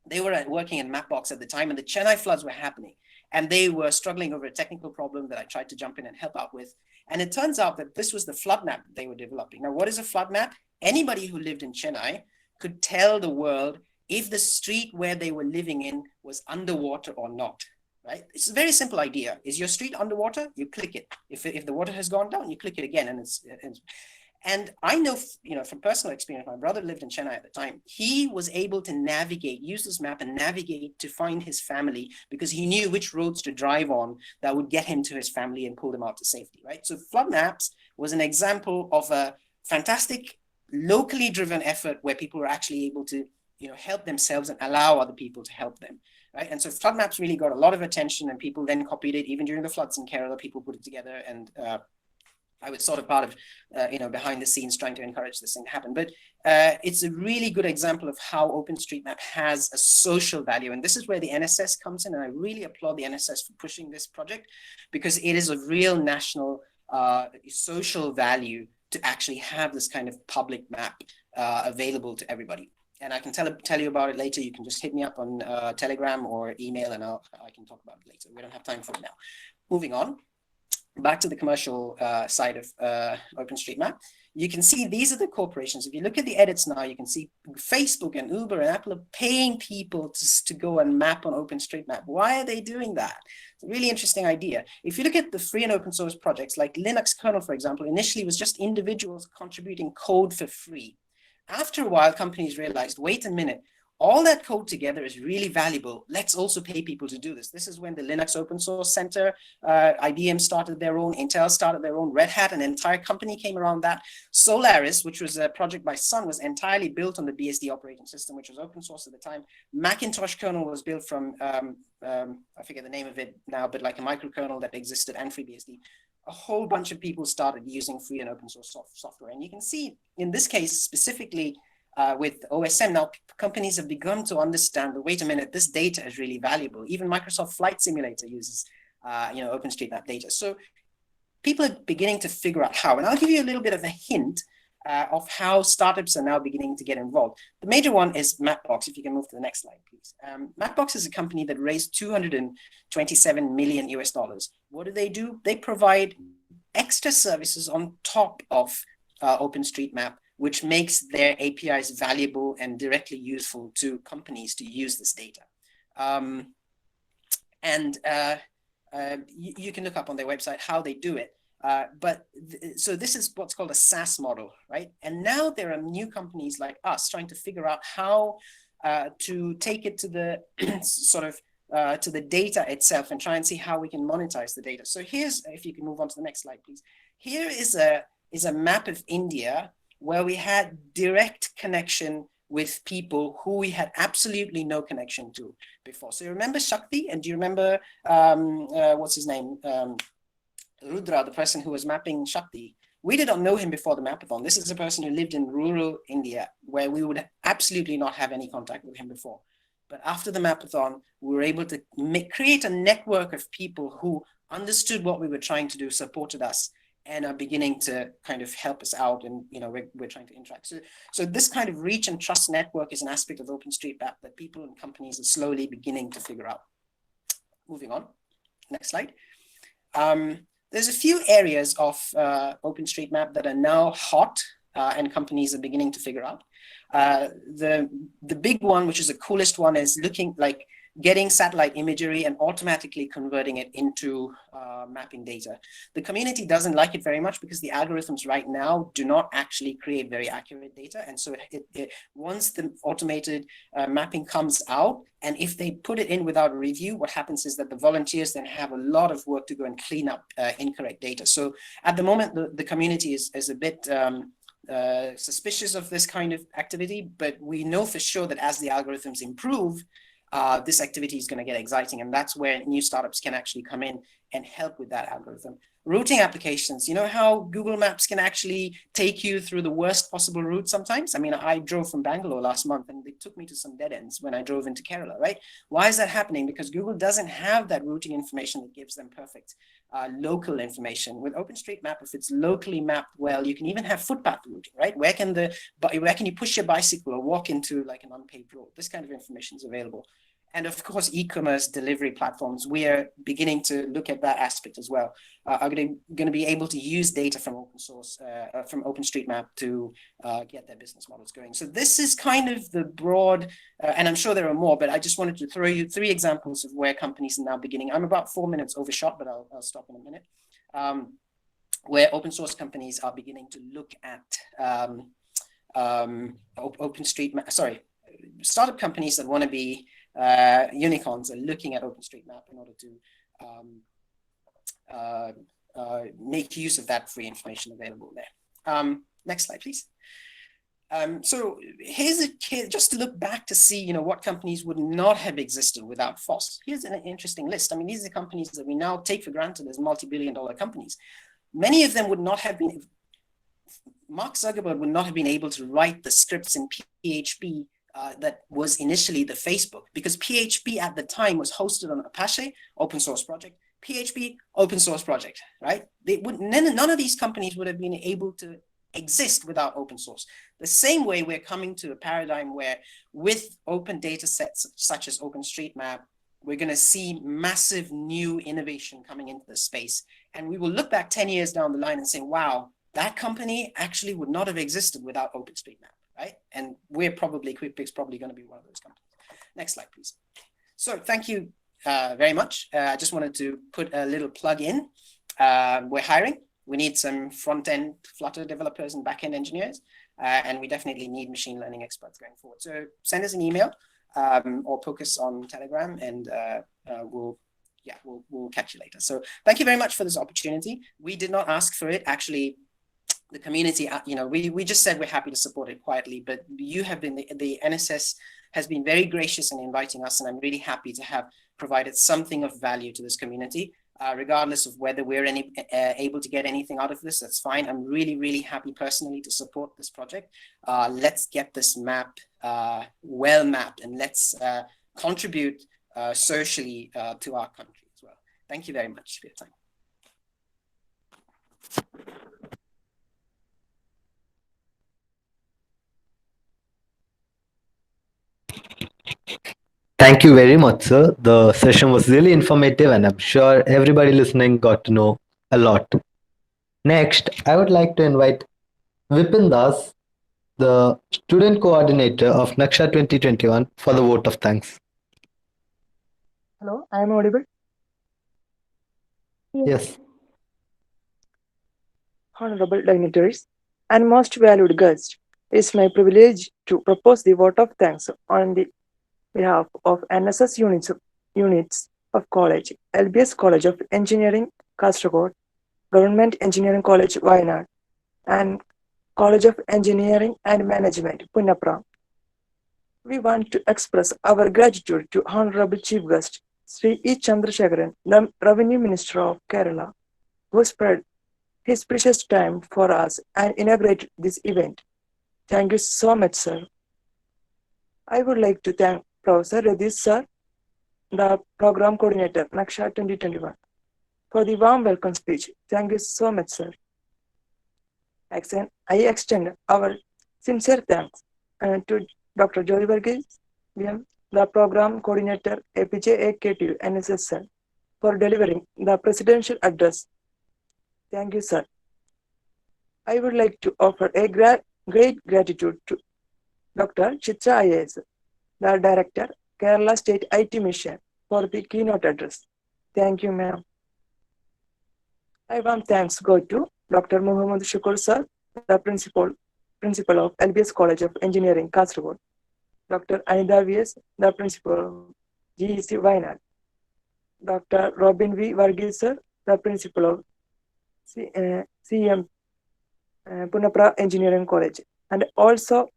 They were working in Mapbox at the time, and the Chennai floods were happening. And they were struggling over a technical problem that I tried to jump in and help out with. And it turns out that this was the flood map they were developing. Now, what is a flood map? Anybody who lived in Chennai could tell the world if the street where they were living in was underwater or not, right? It's a very simple idea. Is your street underwater? You click it. If the water has gone down, you click it again. And I know, from personal experience, my brother lived in Chennai at the time. He was able to use this map and navigate to find his family because he knew which roads to drive on that would get him to his family and pull them out to safety, right? So flood maps was an example of a fantastic locally driven effort where people were actually able to, help themselves and allow other people to help them, right? And so flood maps really got a lot of attention and people then copied it. Even during the floods in Kerala, people put it together and, I was sort of part of, behind the scenes trying to encourage this thing to happen. But it's a really good example of how OpenStreetMap has a social value. And this is where the NSS comes in. And I really applaud the NSS for pushing this project because it is a real national social value to actually have this kind of public map available to everybody. And I can tell you about it later. You can just hit me up on Telegram or email and I can talk about it later. We don't have time for it now. Moving on. Back to the commercial side of OpenStreetMap, you can see these are the corporations. If you look at the edits now, you can see Facebook and Uber and Apple are paying people to go and map on OpenStreetMap. Why are they doing that? It's a really interesting idea. If you look at the free and open source projects, like Linux kernel, for example, initially was just individuals contributing code for free. After a while, companies realized, wait a minute, all that code together is really valuable. Let's also pay people to do this. This is when the Linux Open Source Center, IBM started their own, Intel started their own, Red Hat, an entire company came around that. Solaris, which was a project by Sun, was entirely built on the BSD operating system, which was open source at the time. Macintosh kernel was built from, I forget the name of it now, but like a microkernel that existed and FreeBSD. a whole bunch of people started using free and open source software. And you can see in this case, specifically with OSM, now companies have begun to understand that, wait a minute, this data is really valuable. Even Microsoft Flight Simulator uses OpenStreetMap data. So people are beginning to figure out how. And I'll give you a little bit of a hint of how startups are now beginning to get involved. The major one is Mapbox. If you can move to the next slide, please. Mapbox is a company that raised 227 million US dollars. What do? They provide extra services on top of OpenStreetMap, which makes their APIs valuable and directly useful to companies to use this data. You can look up on their website how they do it. So this is what's called a SaaS model, right? And now there are new companies like us trying to figure out how to take it to the to the data itself and try and see how we can monetize the data. So here's, if you can move on to the next slide, please. Here is a map of India where we had direct connection with people who we had absolutely no connection to before. So you remember Shakti, and do you remember, what's his name? Rudra, the person who was mapping Shakti. We did not know him before the Mapathon. This is a person who lived in rural India where we would absolutely not have any contact with him before. But after the Mapathon, we were able to create a network of people who understood what we were trying to do, supported us, and are beginning to kind of help us out, and we're trying to interact. So this kind of reach and trust network is an aspect of OpenStreetMap that people and companies are slowly beginning to figure out. Moving on, next slide. There's a few areas of OpenStreetMap that are now hot and companies are beginning to figure out. The big one, which is the coolest one, is getting satellite imagery and automatically converting it into mapping data. The community doesn't like it very much because the algorithms right now do not actually create very accurate data. And so once the automated mapping comes out, and if they put it in without a review, what happens is that the volunteers then have a lot of work to go and clean up incorrect data. So at the moment, the community is a bit suspicious of this kind of activity, but we know for sure that as the algorithms improve, this activity is going to get exciting, and that's where new startups can actually come in and help with that algorithm. Routing applications, you know how Google Maps can actually take you through the worst possible route sometimes? I mean, I drove from Bangalore last month and they took me to some dead ends when I drove into Kerala, right? Why is that happening? Because Google doesn't have that routing information that gives them perfect local information. With OpenStreetMap, if it's locally mapped well, you can even have footpath routing, right? Where can you push your bicycle or walk into like an unpaved road? This kind of information is available. And of course, e-commerce delivery platforms, we are beginning to look at that aspect as well. Are going to be able to use data from open source, from OpenStreetMap to get their business models going. So this is kind of the broad, and I'm sure there are more, but I just wanted to throw you 3 examples of where companies are now beginning. I'm about 4 minutes overshot, but I'll stop in a minute. Where open source companies are beginning to look at OpenStreetMap, startup companies that want to be unicorns are looking at OpenStreetMap in order to make use of that free information available there. Next slide, please. So here's just to look back to see, what companies would not have existed without FOSS. Here's an interesting list. I mean, these are companies that we now take for granted as multi-billion-dollar companies. Many of them would not have been, Mark Zuckerberg would not have been able to write the scripts in PHP that was initially the Facebook, because PHP at the time was hosted on Apache, open source project, PHP, open source project, right? None of these companies would have been able to exist without open source. The same way we're coming to a paradigm where with open data sets such as OpenStreetMap, we're going to see massive new innovation coming into the space. And we will look back 10 years down the line and say, wow, that company actually would not have existed without OpenStreetMap. Right? And QuickPick's probably going to be one of those companies. Next slide, please. So thank you very much. I just wanted to put a little plug in. We're hiring. We need some front-end Flutter developers and back-end engineers. And we definitely need machine learning experts going forward. So send us an email or poke us on Telegram, and we'll catch you later. So thank you very much for this opportunity. We did not ask for it. Actually, the community, we just said we're happy to support it quietly, but you have been, the NSS has been very gracious in inviting us, and I'm really happy to have provided something of value to this community. regardless of whether we're able to get anything out of this. That's fine. I'm really, really happy personally to support this project. Let's get this map well mapped, and let's contribute socially to our country as well. Thank you very much for your time. Thank you very much, sir. The session was really informative, and I'm sure everybody listening got to know a lot. Next, I would like to invite Vipin Das, the student coordinator of Naksha 2021, for the vote of thanks. Hello, I am audible? Yes. Honorable dignitaries and most valued guests, it is my privilege to propose the vote of thanks on the behalf of NSS units of college, LBS College of Engineering, Kasaragod, Government Engineering College, Wayanad, and College of Engineering and Management, Punnapura. We want to express our gratitude to Honorable Chief Guest, Sri E. Chandrasekharan, the Revenue Minister of Kerala, who spread his precious time for us and inaugurated this event. Thank you so much, sir. I would like to thank Professor Redis, sir, the program coordinator, Naksha 2021, for the warm welcome speech. Thank you so much, sir. I extend our sincere thanks to Dr. Joy Varghese, the program coordinator, APJ AKTU NSS, sir, for delivering the presidential address. Thank you, sir. I would like to offer a great gratitude to Dr. Chitra IAS, the Director, Kerala State IT Mission, for the keynote address. Thank you, ma'am. I want thanks go to Dr. Muhammad Shakur, sir, the Principal of LBS College of Engineering, Kasaragod, Dr. Anida VS, the Principal of GEC Wayanad, Dr. Robin V. Varghese, sir, the Principal of CM Punnapura Engineering College, and also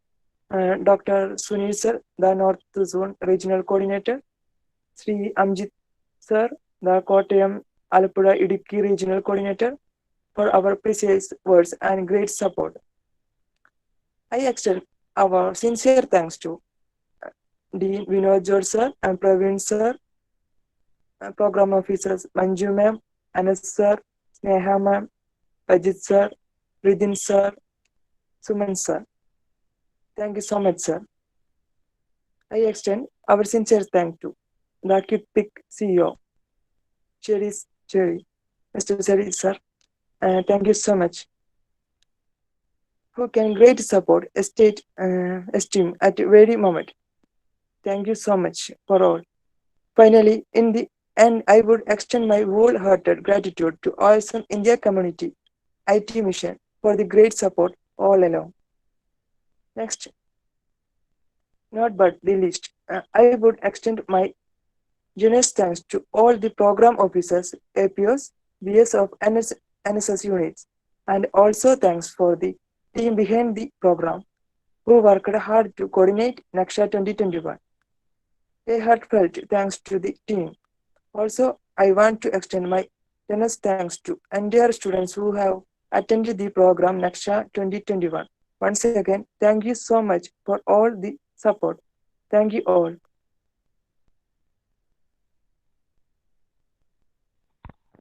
Dr. Sunil sir, the North Zone Regional Coordinator, Sri Amjit sir, the Kottayam Alappuzha Idukki Regional Coordinator, for our precious words and great support. I extend our sincere thanks to Dean Vinod George sir and Praveen sir, program officers Manju ma'am, Anas sir, Sneha ma'am, Ajit sir, Ridin sir, Suman sir. Thank you so much, sir. I extend our sincere thanks to the KitPic CEO, Cherry, Mr. Cherry, sir. Thank you so much. Who can great support estate esteem at very moment. Thank you so much for all. Finally, in the end, I would extend my wholehearted gratitude to Awesome India Community IT Mission for the great support all along. Next, not but the least, I would extend my generous thanks to all the program officers, APOs, BS of NSS units, and also thanks for the team behind the program who worked hard to coordinate Naksha 2021. A heartfelt thanks to the team. Also, I want to extend my generous thanks to entire students who have attended the program Naksha 2021. Once again, thank you so much for all the support. Thank you all.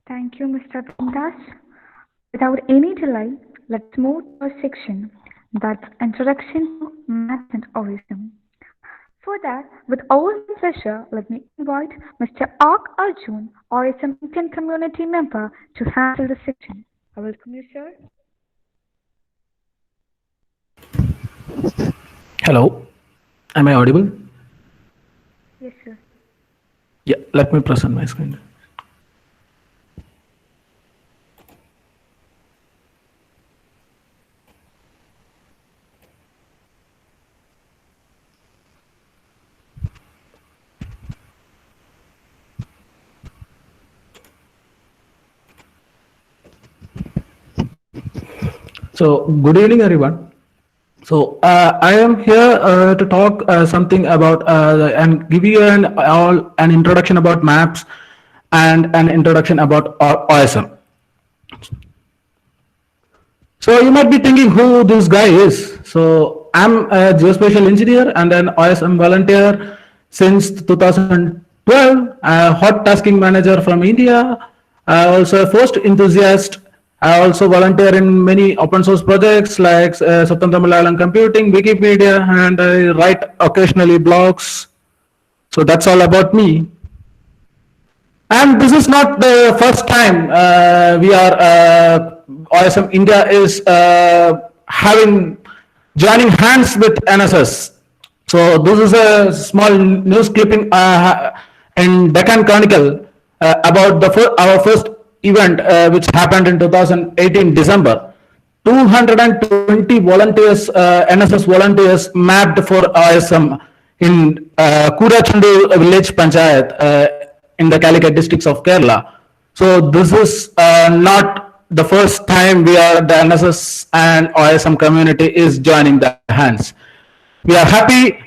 Thank you, Mr. Pindas. Without any delay, let's move to our section, that's Introduction to Maths and OSM. For that, with all pleasure, let me invite Mr. Ark Arjun, OSM Indian community member, to handle the section. I welcome you, sir. Hello, am I audible? Yes, sir. Yeah, let me present my screen. So, good evening, everyone. So, I am here to talk something about and give you an introduction about maps and an introduction about OSM. So you might be thinking who this guy is. So I'm a geospatial engineer and an OSM volunteer since 2012, a hot tasking manager from India. I also a first enthusiast. I also volunteer in many open source projects like Swathantra Malayalam Computing, Wikipedia, and I write occasionally blogs. So that's all about me. And this is not the first time we are, OSM India is joining hands with NSS. So this is a small news clipping in Deccan Chronicle about our first event which happened in 2018 December. 220 volunteers, NSS volunteers mapped for OSM in Kurachandu village panchayat in the Calicut districts of Kerala. So this is not the first time the NSS and OSM community is joining the hands. We are happy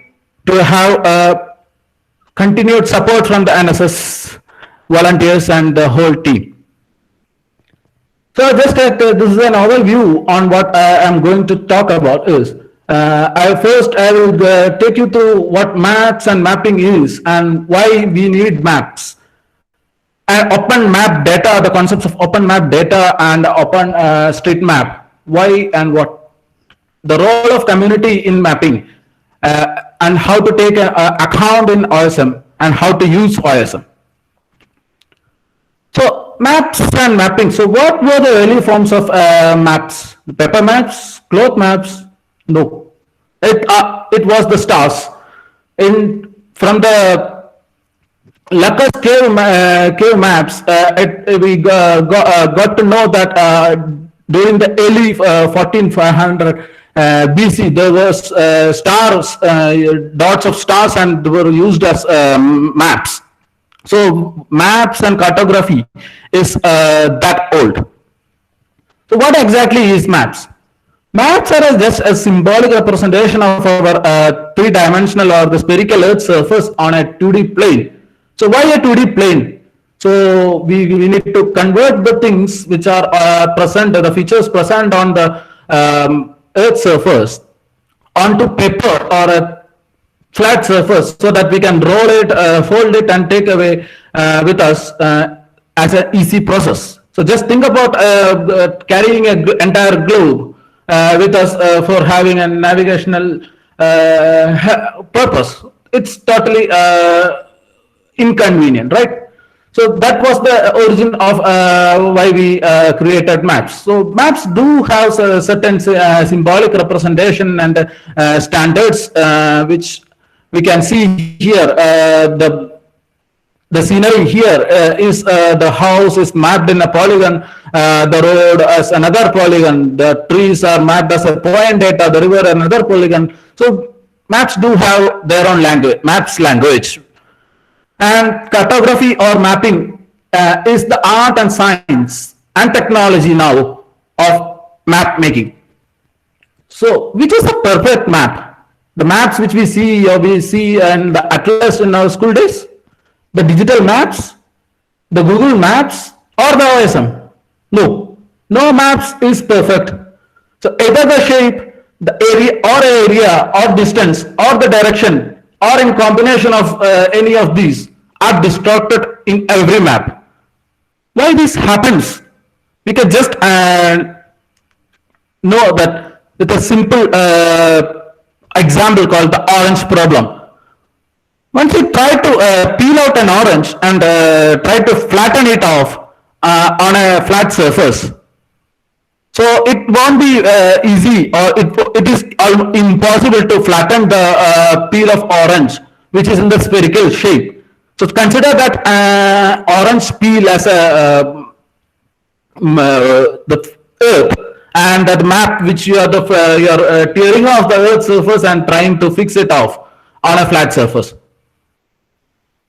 to have continued support from the NSS volunteers and the whole team. So just this is an overview on what I am going to talk about is, I will take you through what maps and mapping is and why we need maps. And open map data, the concepts of open map data and open street map, why and what. The role of community in mapping and how to take an account in OSM and how to use OSM. So maps and mapping. So what were the early forms of maps? Paper maps, cloth maps? No. It was the stars. From the Lacus cave maps, we got to know that during the early 1400 BC, there was stars, dots of stars, and they were used as maps. So maps and cartography is that old. So what exactly is maps? Maps are just a symbolic representation of our three-dimensional or the spherical Earth surface on a 2D plane. So why a 2D plane? So we need to convert the things which are present, the features present on the Earth surface onto paper or a flat surface so that we can roll it, fold it, and take away with us as an easy process. So just think about carrying an entire globe with us for having a navigational purpose. It's totally inconvenient, right? So that was the origin of why we created maps. So maps do have a certain symbolic representation and standards which we can see here. The scenery here is the house is mapped in a polygon, the road as another polygon, the trees are mapped as a point data, the river another polygon. So maps do have their own language, maps language. And cartography or mapping is the art and science and technology now of map making. So which is a perfect map? The maps which we see in the atlas in our school days, the digital maps, the Google Maps, or the OSM? No, no maps is perfect. So either the shape, the area or distance or the direction or in combination of any of these are distorted in every map. Why this happens? We can just know that with a simple example called the orange problem. Once you try to peel out an orange and try to flatten it off on a flat surface, so it won't be easy, or it is impossible to flatten the peel of orange which is in the spherical shape. So consider that orange peel as the earth, and that map which you are tearing off the earth surface and trying to fix it off on a flat surface.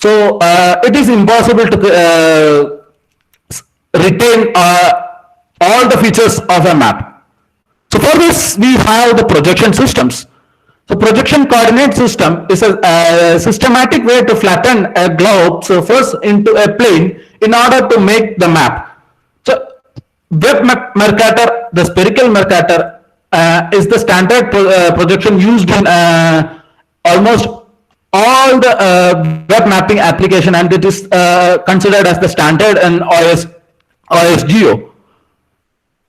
So it is impossible to retain all the features of a map. So for this we have the projection systems. So projection coordinate system is a systematic way to flatten a globe surface into a plane in order to make the map. So web Mercator, the spherical Mercator, is the standard projection used in almost all the web mapping application, and it is considered as the standard in OSGeo.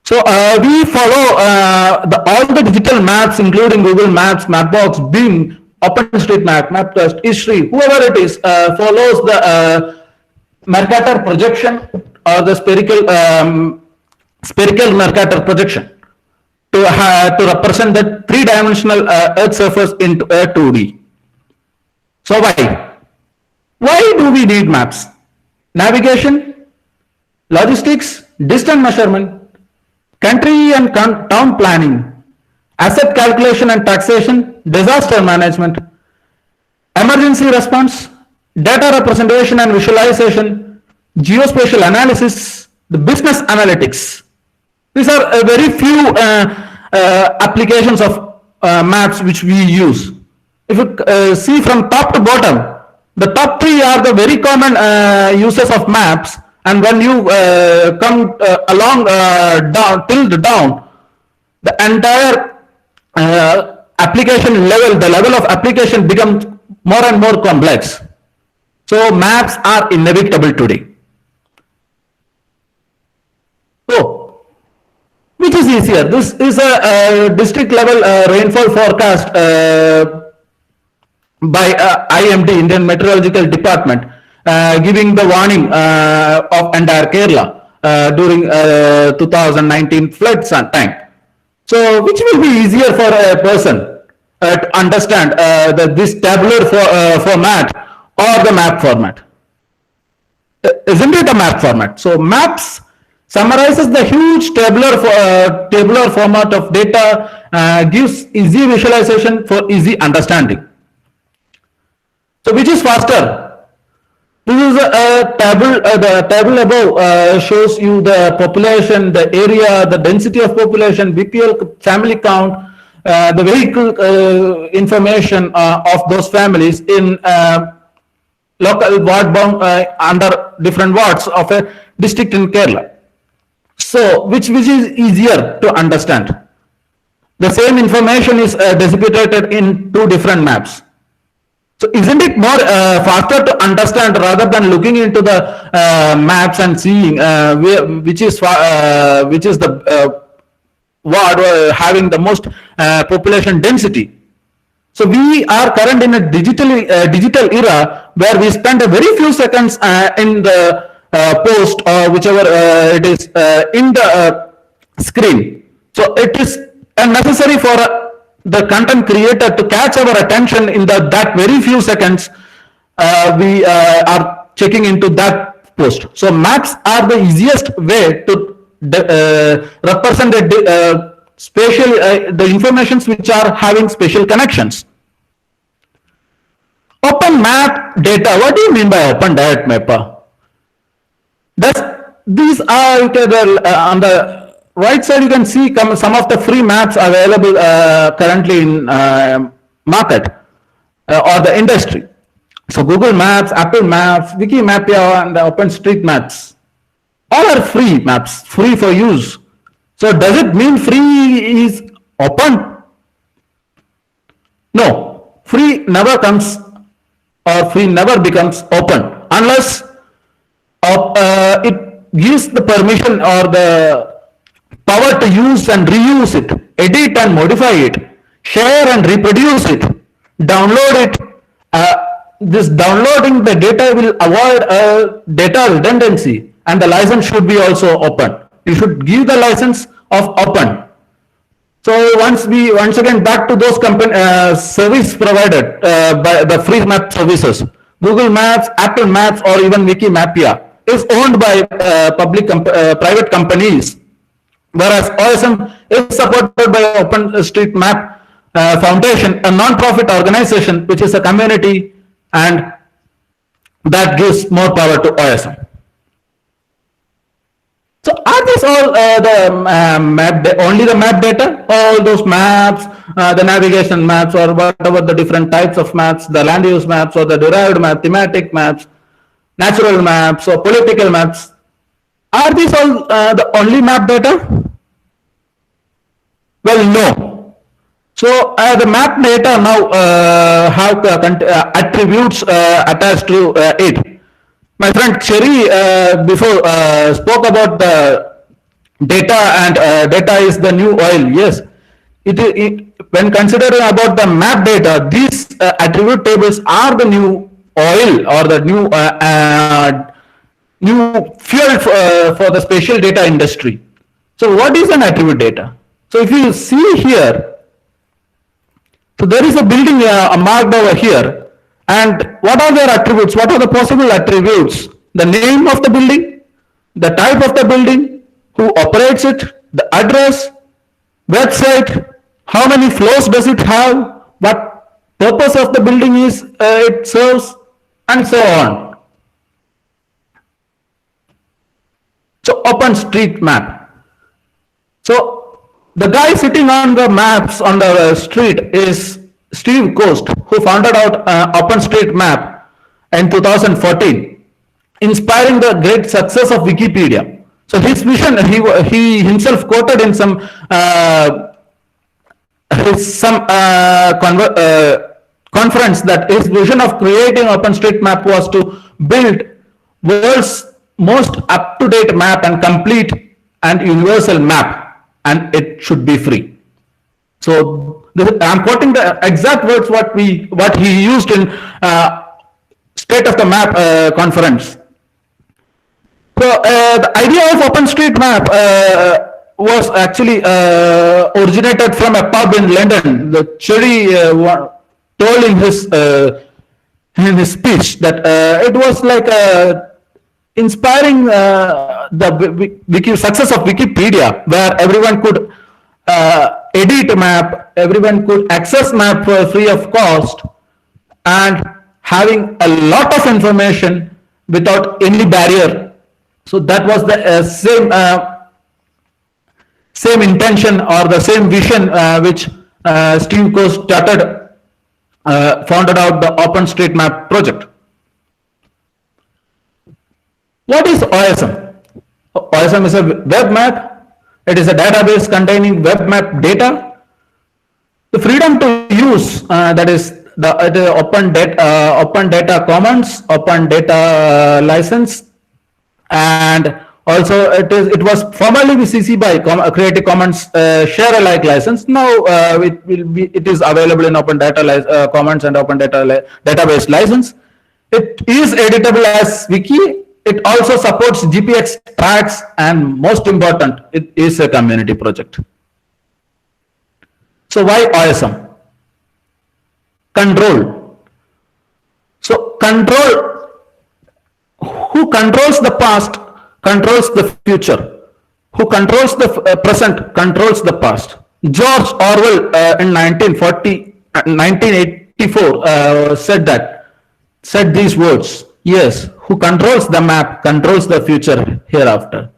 So we follow all the digital maps, including Google Maps, Mapbox, Bing, OpenStreetMap, MapQuest, Esri, whoever it is, follows the Mercator projection or the spherical Mercator projection to represent the three-dimensional Earth surface into a 2D. So why? Why do we need maps? Navigation, logistics, distance measurement, country and town planning, asset calculation and taxation, disaster management, emergency response, data representation and visualization, geospatial analysis, the business analytics. These are very few applications of maps which we use. If you see from top to bottom, the top three are the very common uses of maps, and when you come along down till the down, the entire application level, the level of application becomes more and more complex. So maps are inevitable today. So, which is easier? This is a district level rainfall forecast by IMD, Indian Meteorological Department, giving the warning of entire Kerala during 2019 floods time. So, which will be easier for a person to understand this tabular format or the map format? Isn't it a map format? So, maps summarizes the huge tabular format of data, gives easy visualization for easy understanding. So which is faster? This is a table. The table above shows you the population, the area, the density of population, BPL family count, the vehicle information of those families in local ward bound under different wards of a district in Kerala. So which is easier to understand? The same information is dissipated in two different maps. So isn't it more faster to understand rather than looking into the maps and seeing which is the ward having the most population density? So we are current in a digital era where we spend a very few seconds in the post or whichever it is in the screen. So it is necessary for the content creator to catch our attention in that very few seconds we are checking into that post. So maps are the easiest way to represent the informations which are having spatial connections. Open map data. What do you mean by open direct mapper? These are on the right side. You can see some of the free maps available currently in market or the industry. So Google Maps, Apple Maps, Wikimapia, and the OpenStreetMaps. All are free maps, free for use. So does it mean free is open? No, free never comes or free never becomes open unless it gives the permission or the power to use and reuse it, edit and modify it, share and reproduce it, download it. This downloading the data will avoid data redundancy, and the license should be also open. You should give the license of open. So once again back to those service provided by the free map services, Google Maps, Apple Maps, or even Wikimapia is owned by private companies, whereas OSM is supported by OpenStreetMap Foundation, a non-profit organization which is a community, and that gives more power to OSM. So are these all only the map data? All those maps, the navigation maps, or whatever the different types of maps, the land use maps, or the derived map, thematic maps, natural maps, or political maps, are these all the only map data? Well, no. So the map data now have attributes attached to it. My friend Cherry before spoke about the data, and data is the new oil. Yes, when considering about the map data, these attribute tables are the new oil, or the new fuel for the spatial data industry. So what is an attribute data? So if you see here, so there is a building marked over here, and what are their attributes? What are the possible attributes? The name of the building, the type of the building, who operates it, the address, website, how many floors does it have, what purpose of the building is it serves, and so on. So OpenStreetMap. So the guy sitting on the maps on the street is Steve Coast, who founded out OpenStreetMap in 2014, inspiring the great success of Wikipedia. So his vision, he himself quoted in some conference that his vision of creating OpenStreetMap was to build world's most up-to-date map and complete and universal map, and it should be free. So I'm quoting the exact words what he used in State of the Map conference. So the idea of OpenStreetMap was actually originated from a pub in London. The Cherry told in his speech that it was like inspiring the success of Wikipedia, where everyone could edit map, everyone could access map for free of cost, and having a lot of information without any barrier. So that was the same intention, or the same vision which Steve Coast started, founded out the OpenStreetMap project. What is OSM? OSM is a web map. It is a database containing web map data. The freedom to use, that is the open data commons, open data license, and also it was formerly CC by Creative Commons share alike license. Now it is available in open data commons and open data database license. It is editable as wiki. It also supports GPX tags, and most important, it is a community project. So why OSM? Control. So control, who controls the past controls the future. Who controls the present controls the past. George Orwell in 1984 said these words. Yes, who controls the map controls the future hereafter.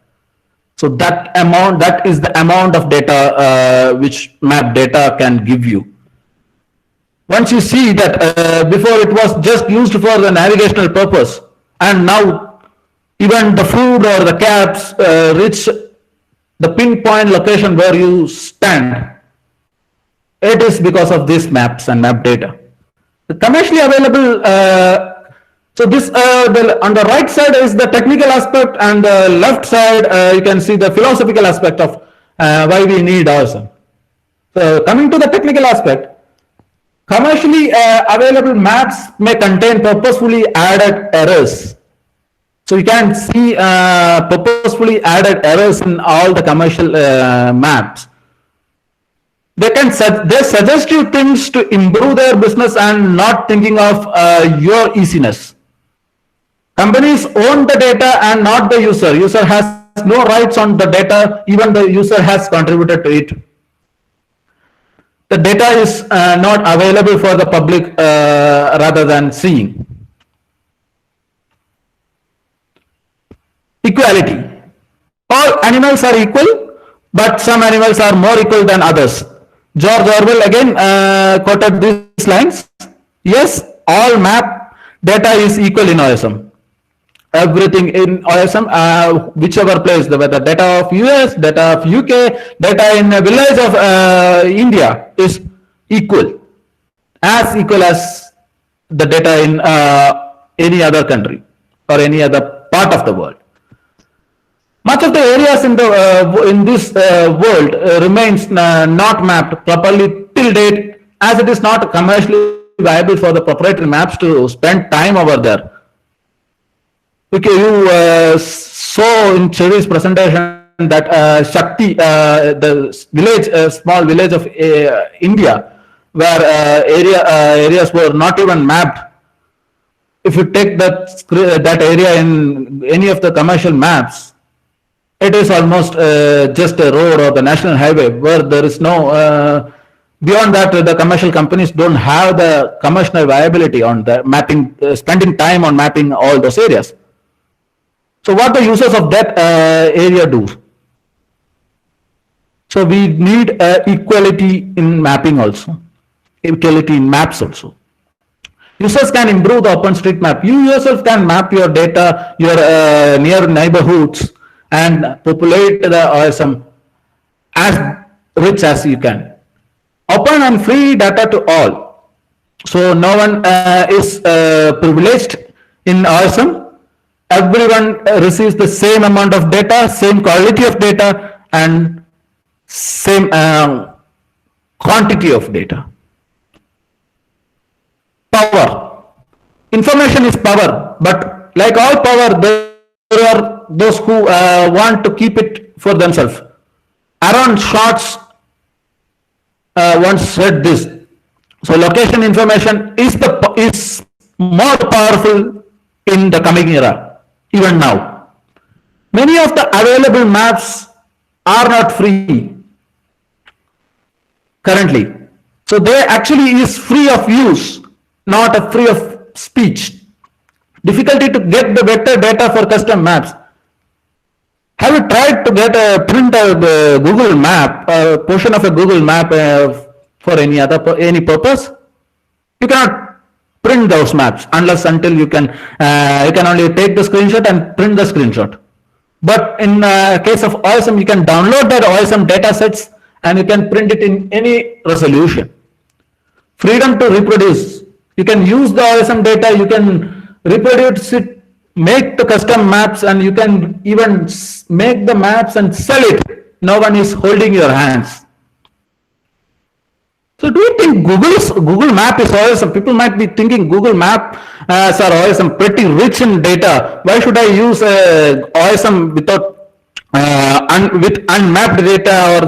So that is the amount of data which map data can give you. Once you see that before it was just used for the navigational purpose, and now even the food or the cabs reach the pinpoint location where you stand, it is because of these maps and map data. The commercially available, so this on the right side is the technical aspect, and the left side you can see the philosophical aspect of why we need OSM. So coming to the technical aspect, commercially available maps may contain purposefully added errors. So you can see purposefully added errors in all the commercial maps. They suggest you things to improve their business and not thinking of your easiness. Companies own the data and not the user. User has no rights on the data, even the user has contributed to it. The data is not available for the public rather than seeing. Equality. All all animals are equal, but some animals are more equal than others. George Orwell again quoted these lines. Yes, all map data is equal in OSM. Everything in OSM, whichever place, whether data of US, data of UK, data in a village of India is equal, as equal as the data in any other country or any other part of the world. Much of the areas in this world remains not mapped properly till date, as it is not commercially viable for the proprietary maps to spend time over there. Okay, you saw in Cherry's presentation that Shakti, the village, small village of India, where areas were not even mapped. If you take that area in any of the commercial maps, it is almost just a road or the national highway where there is no, beyond that the commercial companies don't have the commercial viability on the mapping, spending time on mapping all those areas. So what the users of that area do? So we need equality in mapping also, equality in maps also. Users can improve the OpenStreetMap. You yourself can map your data, your near neighborhoods, and populate the OSM as rich as you can. Open and free data to all. So no one is privileged in OSM. Everyone receives the same amount of data, same quality of data, and same quantity of data. Power. Information is power, but like all power, there are those who want to keep it for themselves. Aaron Schwartz once said this. So location information is more powerful in the coming era, even now. Many of the available maps are not free currently. So they actually is free of use, not a free of speech. Difficulty to get the vector data for custom maps. Have you tried to get a print of the Google map, a portion of a Google map for any purpose? You cannot print those maps unless until you can only take the screenshot and print the screenshot. But in case of OSM, you can download that OSM data sets and you can print it in any resolution. Freedom to reproduce. You can use the OSM data, you can reproduce it, make the custom maps, and you can even make the maps and sell it. No one is holding your hands. So do you think Google Map is OSM? People might be thinking Google Map are OSM, pretty rich in data. Why should I use OSM without with unmapped data or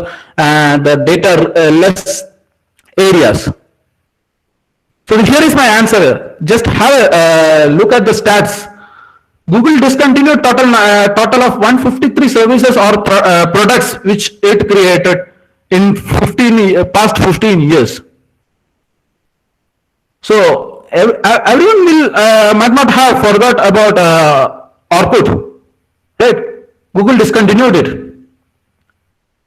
the data less areas? So here is my answer. Just have a look at the stats. Google discontinued total of 153 services or products which it created in past 15 years. So everyone might not have forgot about Orkut, right? Google discontinued it.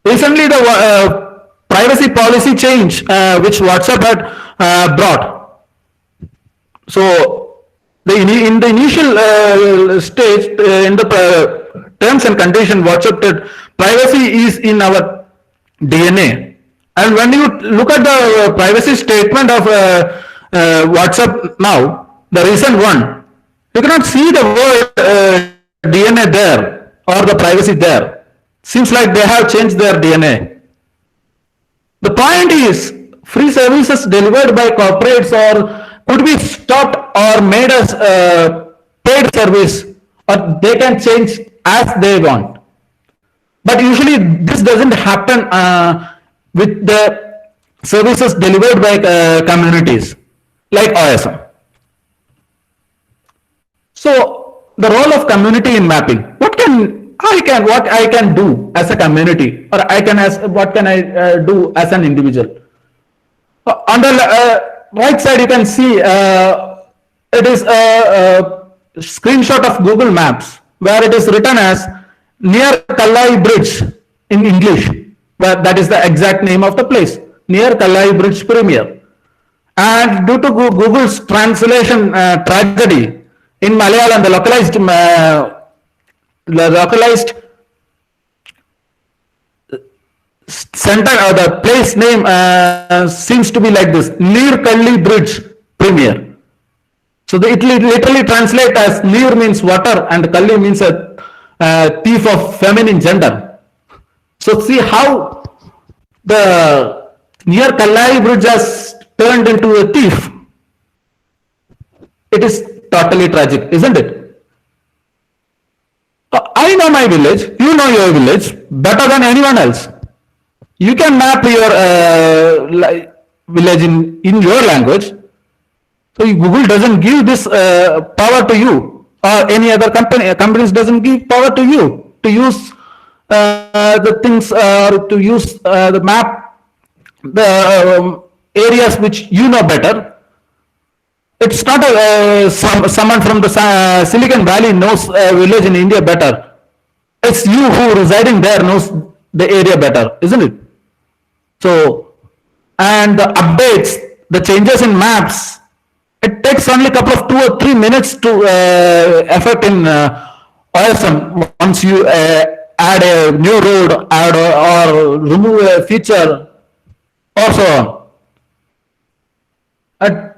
Recently, the privacy policy change which WhatsApp had brought. So in the initial stage, in the terms and conditions, WhatsApp said privacy is in our DNA. And when you look at the privacy statement of WhatsApp now, the recent one, you cannot see the word DNA there or the privacy there. Seems like they have changed their DNA. The point is, free services delivered by corporates or could be stopped or made as paid service, or they can change as they want. But usually this doesn't happen with the services delivered by communities like OSM. So the role of community in mapping. What I can do as a community, or what can I do as an individual? On the right side, you can see it is a screenshot of Google Maps where it is written as near Kallai Bridge in English. But that is the exact name of the place, near Kallai Bridge Premier. And due to Google's translation tragedy in Malayalam, the localized center or the place name seems to be like this: Near Kalli Bridge Premier. So it literally translates as Neer means water and Kalli means a thief of feminine gender. So see how the near Kallai Bridge has turned into a thief. It is totally tragic, isn't it? I know my village, you know your village better than anyone else. You can map your village in your language. So Google doesn't give this power to you, or any other companies doesn't give power to you to use the things, or to use the map, the areas which you know better. It's not someone from the Silicon Valley knows a village in India better. It's you who residing there knows the area better, isn't it? So, and the updates, the changes in maps, it takes only a couple of 2 or 3 minutes to affect in OSM once you add a new road, add or remove a feature, or so on.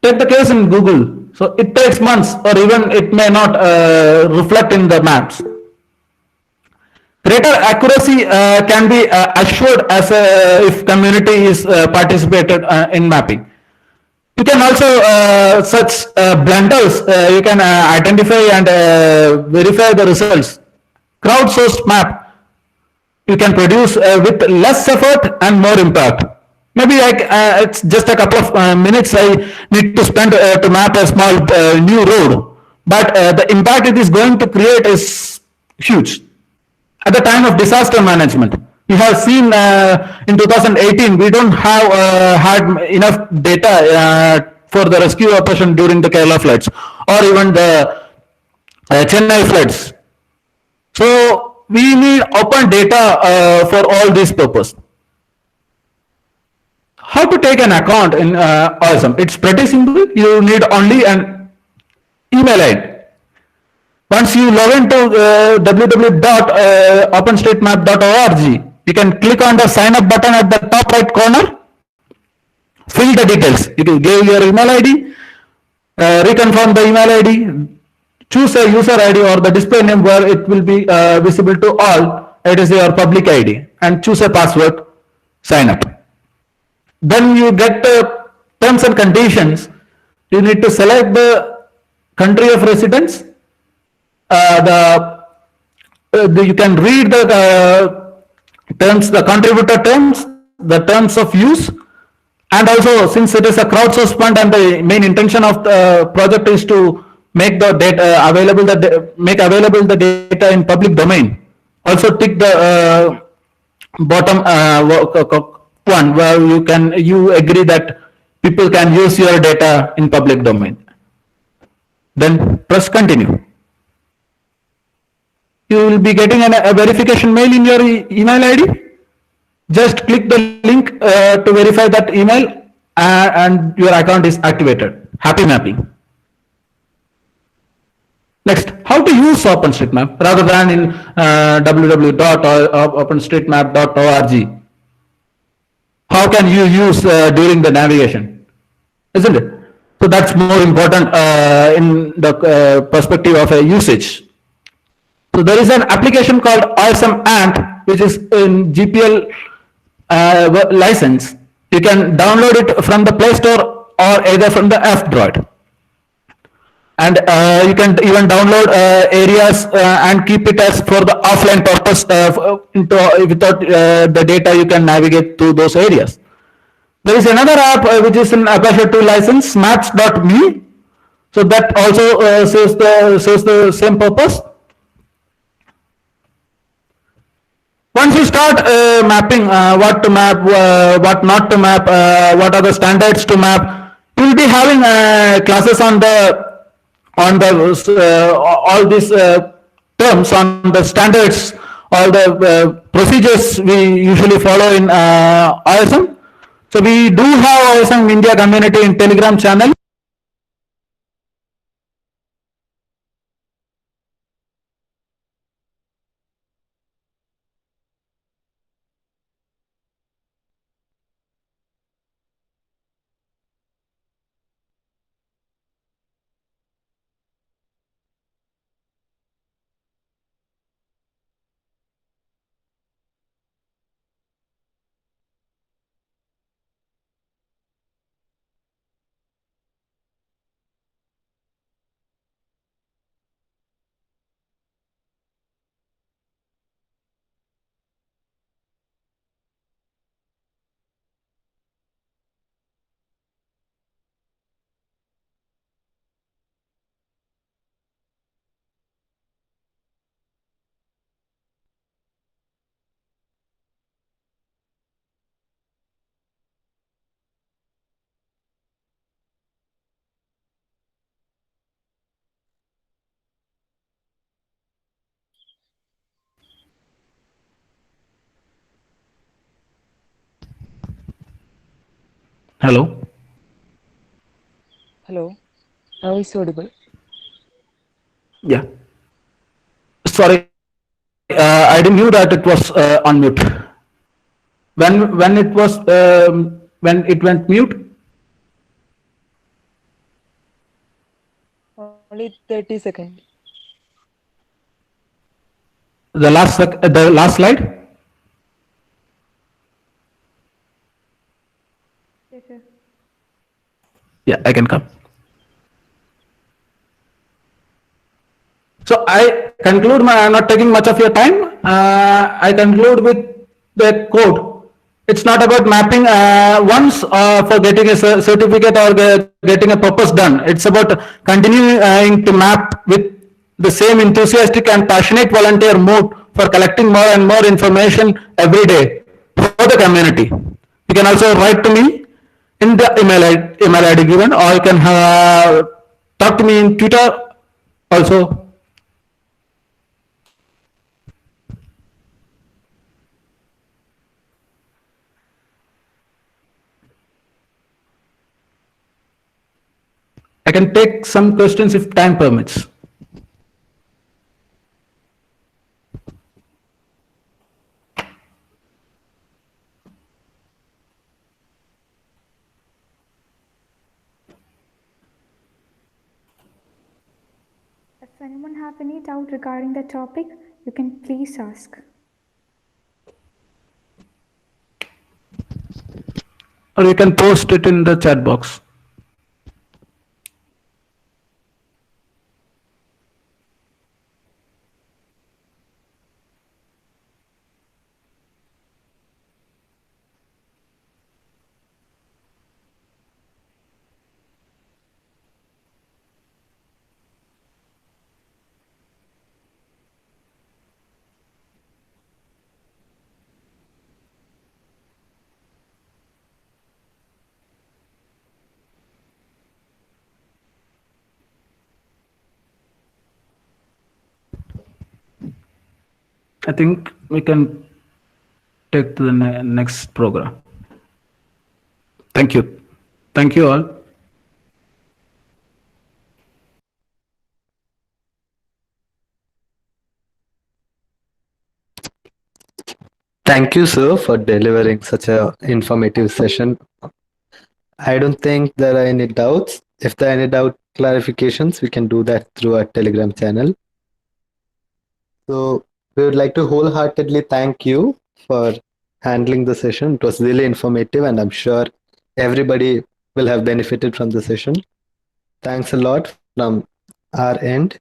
Take the case in Google. So it takes months, or even it may not reflect in the maps. Greater accuracy can be assured as if community is participated in mapping. You can also such blunders, you can identify and verify the results. Crowdsourced map you can produce with less effort and more impact. Maybe it's just a couple of minutes I need to spend to map a small new road, but the impact it is going to create is huge. At the time of disaster management, we have seen in 2018 we don't have had enough data for the rescue operation during the Kerala floods, or even the Chennai floods. So we need open data for all these purposes. How to take an account in OSM? It's pretty simple. You need only an email ID. Once you log into www.openstreetmap.org, you can click on the sign up button at the top right corner, fill the details. You can give your email ID, reconfirm the email ID, choose a user ID or the display name where it will be visible to all. It is your public ID, and choose a password, sign up. Then you get the terms and conditions. You need to select the country of residence. You can read the terms, the contributor terms, the terms of use, and also since it is a crowdsourced fund and the main intention of the project is to make the data available, make available the data in public domain. Also tick the bottom one where you agree that people can use your data in public domain. Then press continue. You will be getting a verification mail in your email ID. Just click the link to verify that email and your account is activated. Happy mapping. Next, how to use OpenStreetMap rather than in www.openstreetmap.org. How can you use during the navigation, isn't it? So that's more important in the perspective of a usage. So there is an application called OSM Ant, which is in GPL license. You can download it from the Play Store or either from the F-Droid. And you can even download areas and keep it as for the offline purpose. Without the data, you can navigate through those areas. There is another app which is in Apache 2 license, maps.me. So that also serves the same purpose. Once you start mapping what to map, what not to map, what are the standards to map, you will be having classes on all these terms, on the standards or the procedures we usually follow in ISM. So we do have ISM India community in Telegram channel. Hello. Hello. Now is audible. Yeah. Sorry, I didn't knew that it was on mute. When it went mute. Only 30 seconds. The last slide. Yes, sir. Yeah, I can come. So I conclude I'm not taking much of your time. I conclude with the code. It's not about mapping once for getting a certificate or getting a purpose done. It's about continuing to map with the same enthusiastic and passionate volunteer mood for collecting more and more information every day for the community. You can also write to me in the email ID given, or you can talk to me in Twitter also. I can take some questions if time permits. If anyone have any doubt regarding the topic, you can please ask. Or you can post it in the chat box. I think we can take to the next program. Thank you. Thank you all. Thank you, sir, for delivering such a informative session. I don't think there are any doubts. If there are any doubt clarifications, we can do that through our Telegram channel. So we would like to wholeheartedly thank you for handling the session. It was really informative, and I'm sure everybody will have benefited from the session. Thanks a lot from our end.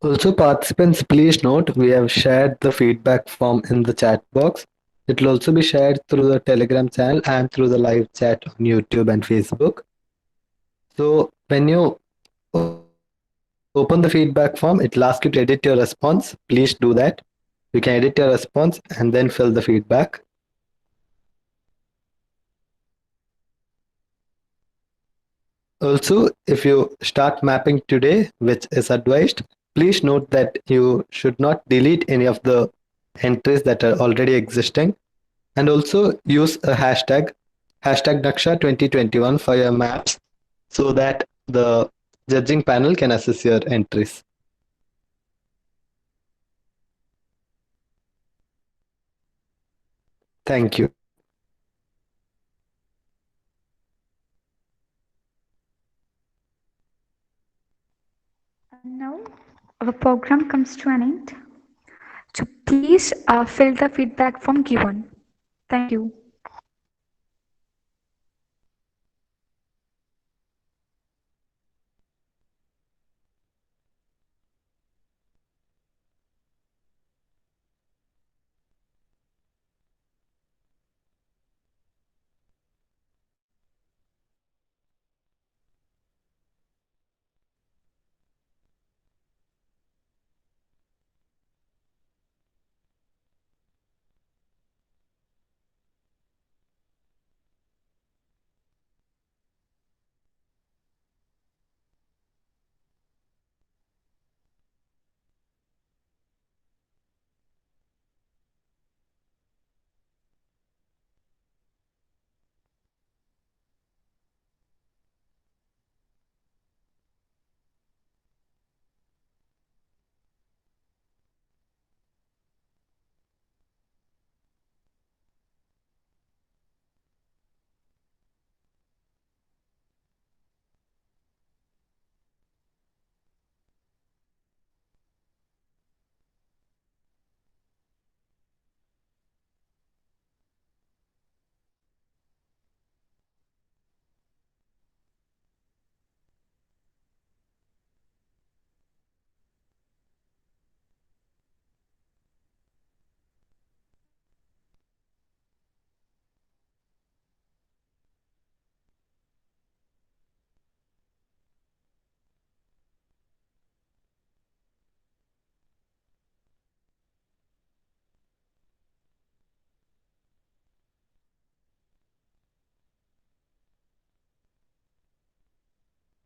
Also, participants, please note we have shared the feedback form in the chat box. It will also be shared through the Telegram channel and through the live chat on YouTube and Facebook. So when you open the feedback form, it will ask you to edit your response. Please do that. You can edit your response and then fill the feedback. Also, if you start mapping today, which is advised, please note that you should not delete any of the entries that are already existing, and also use a hashtag Naksha 2021 for your maps so that the judging panel can assess your entries. Thank you. And now our program comes to an end. So please fill the feedback form given. Thank you.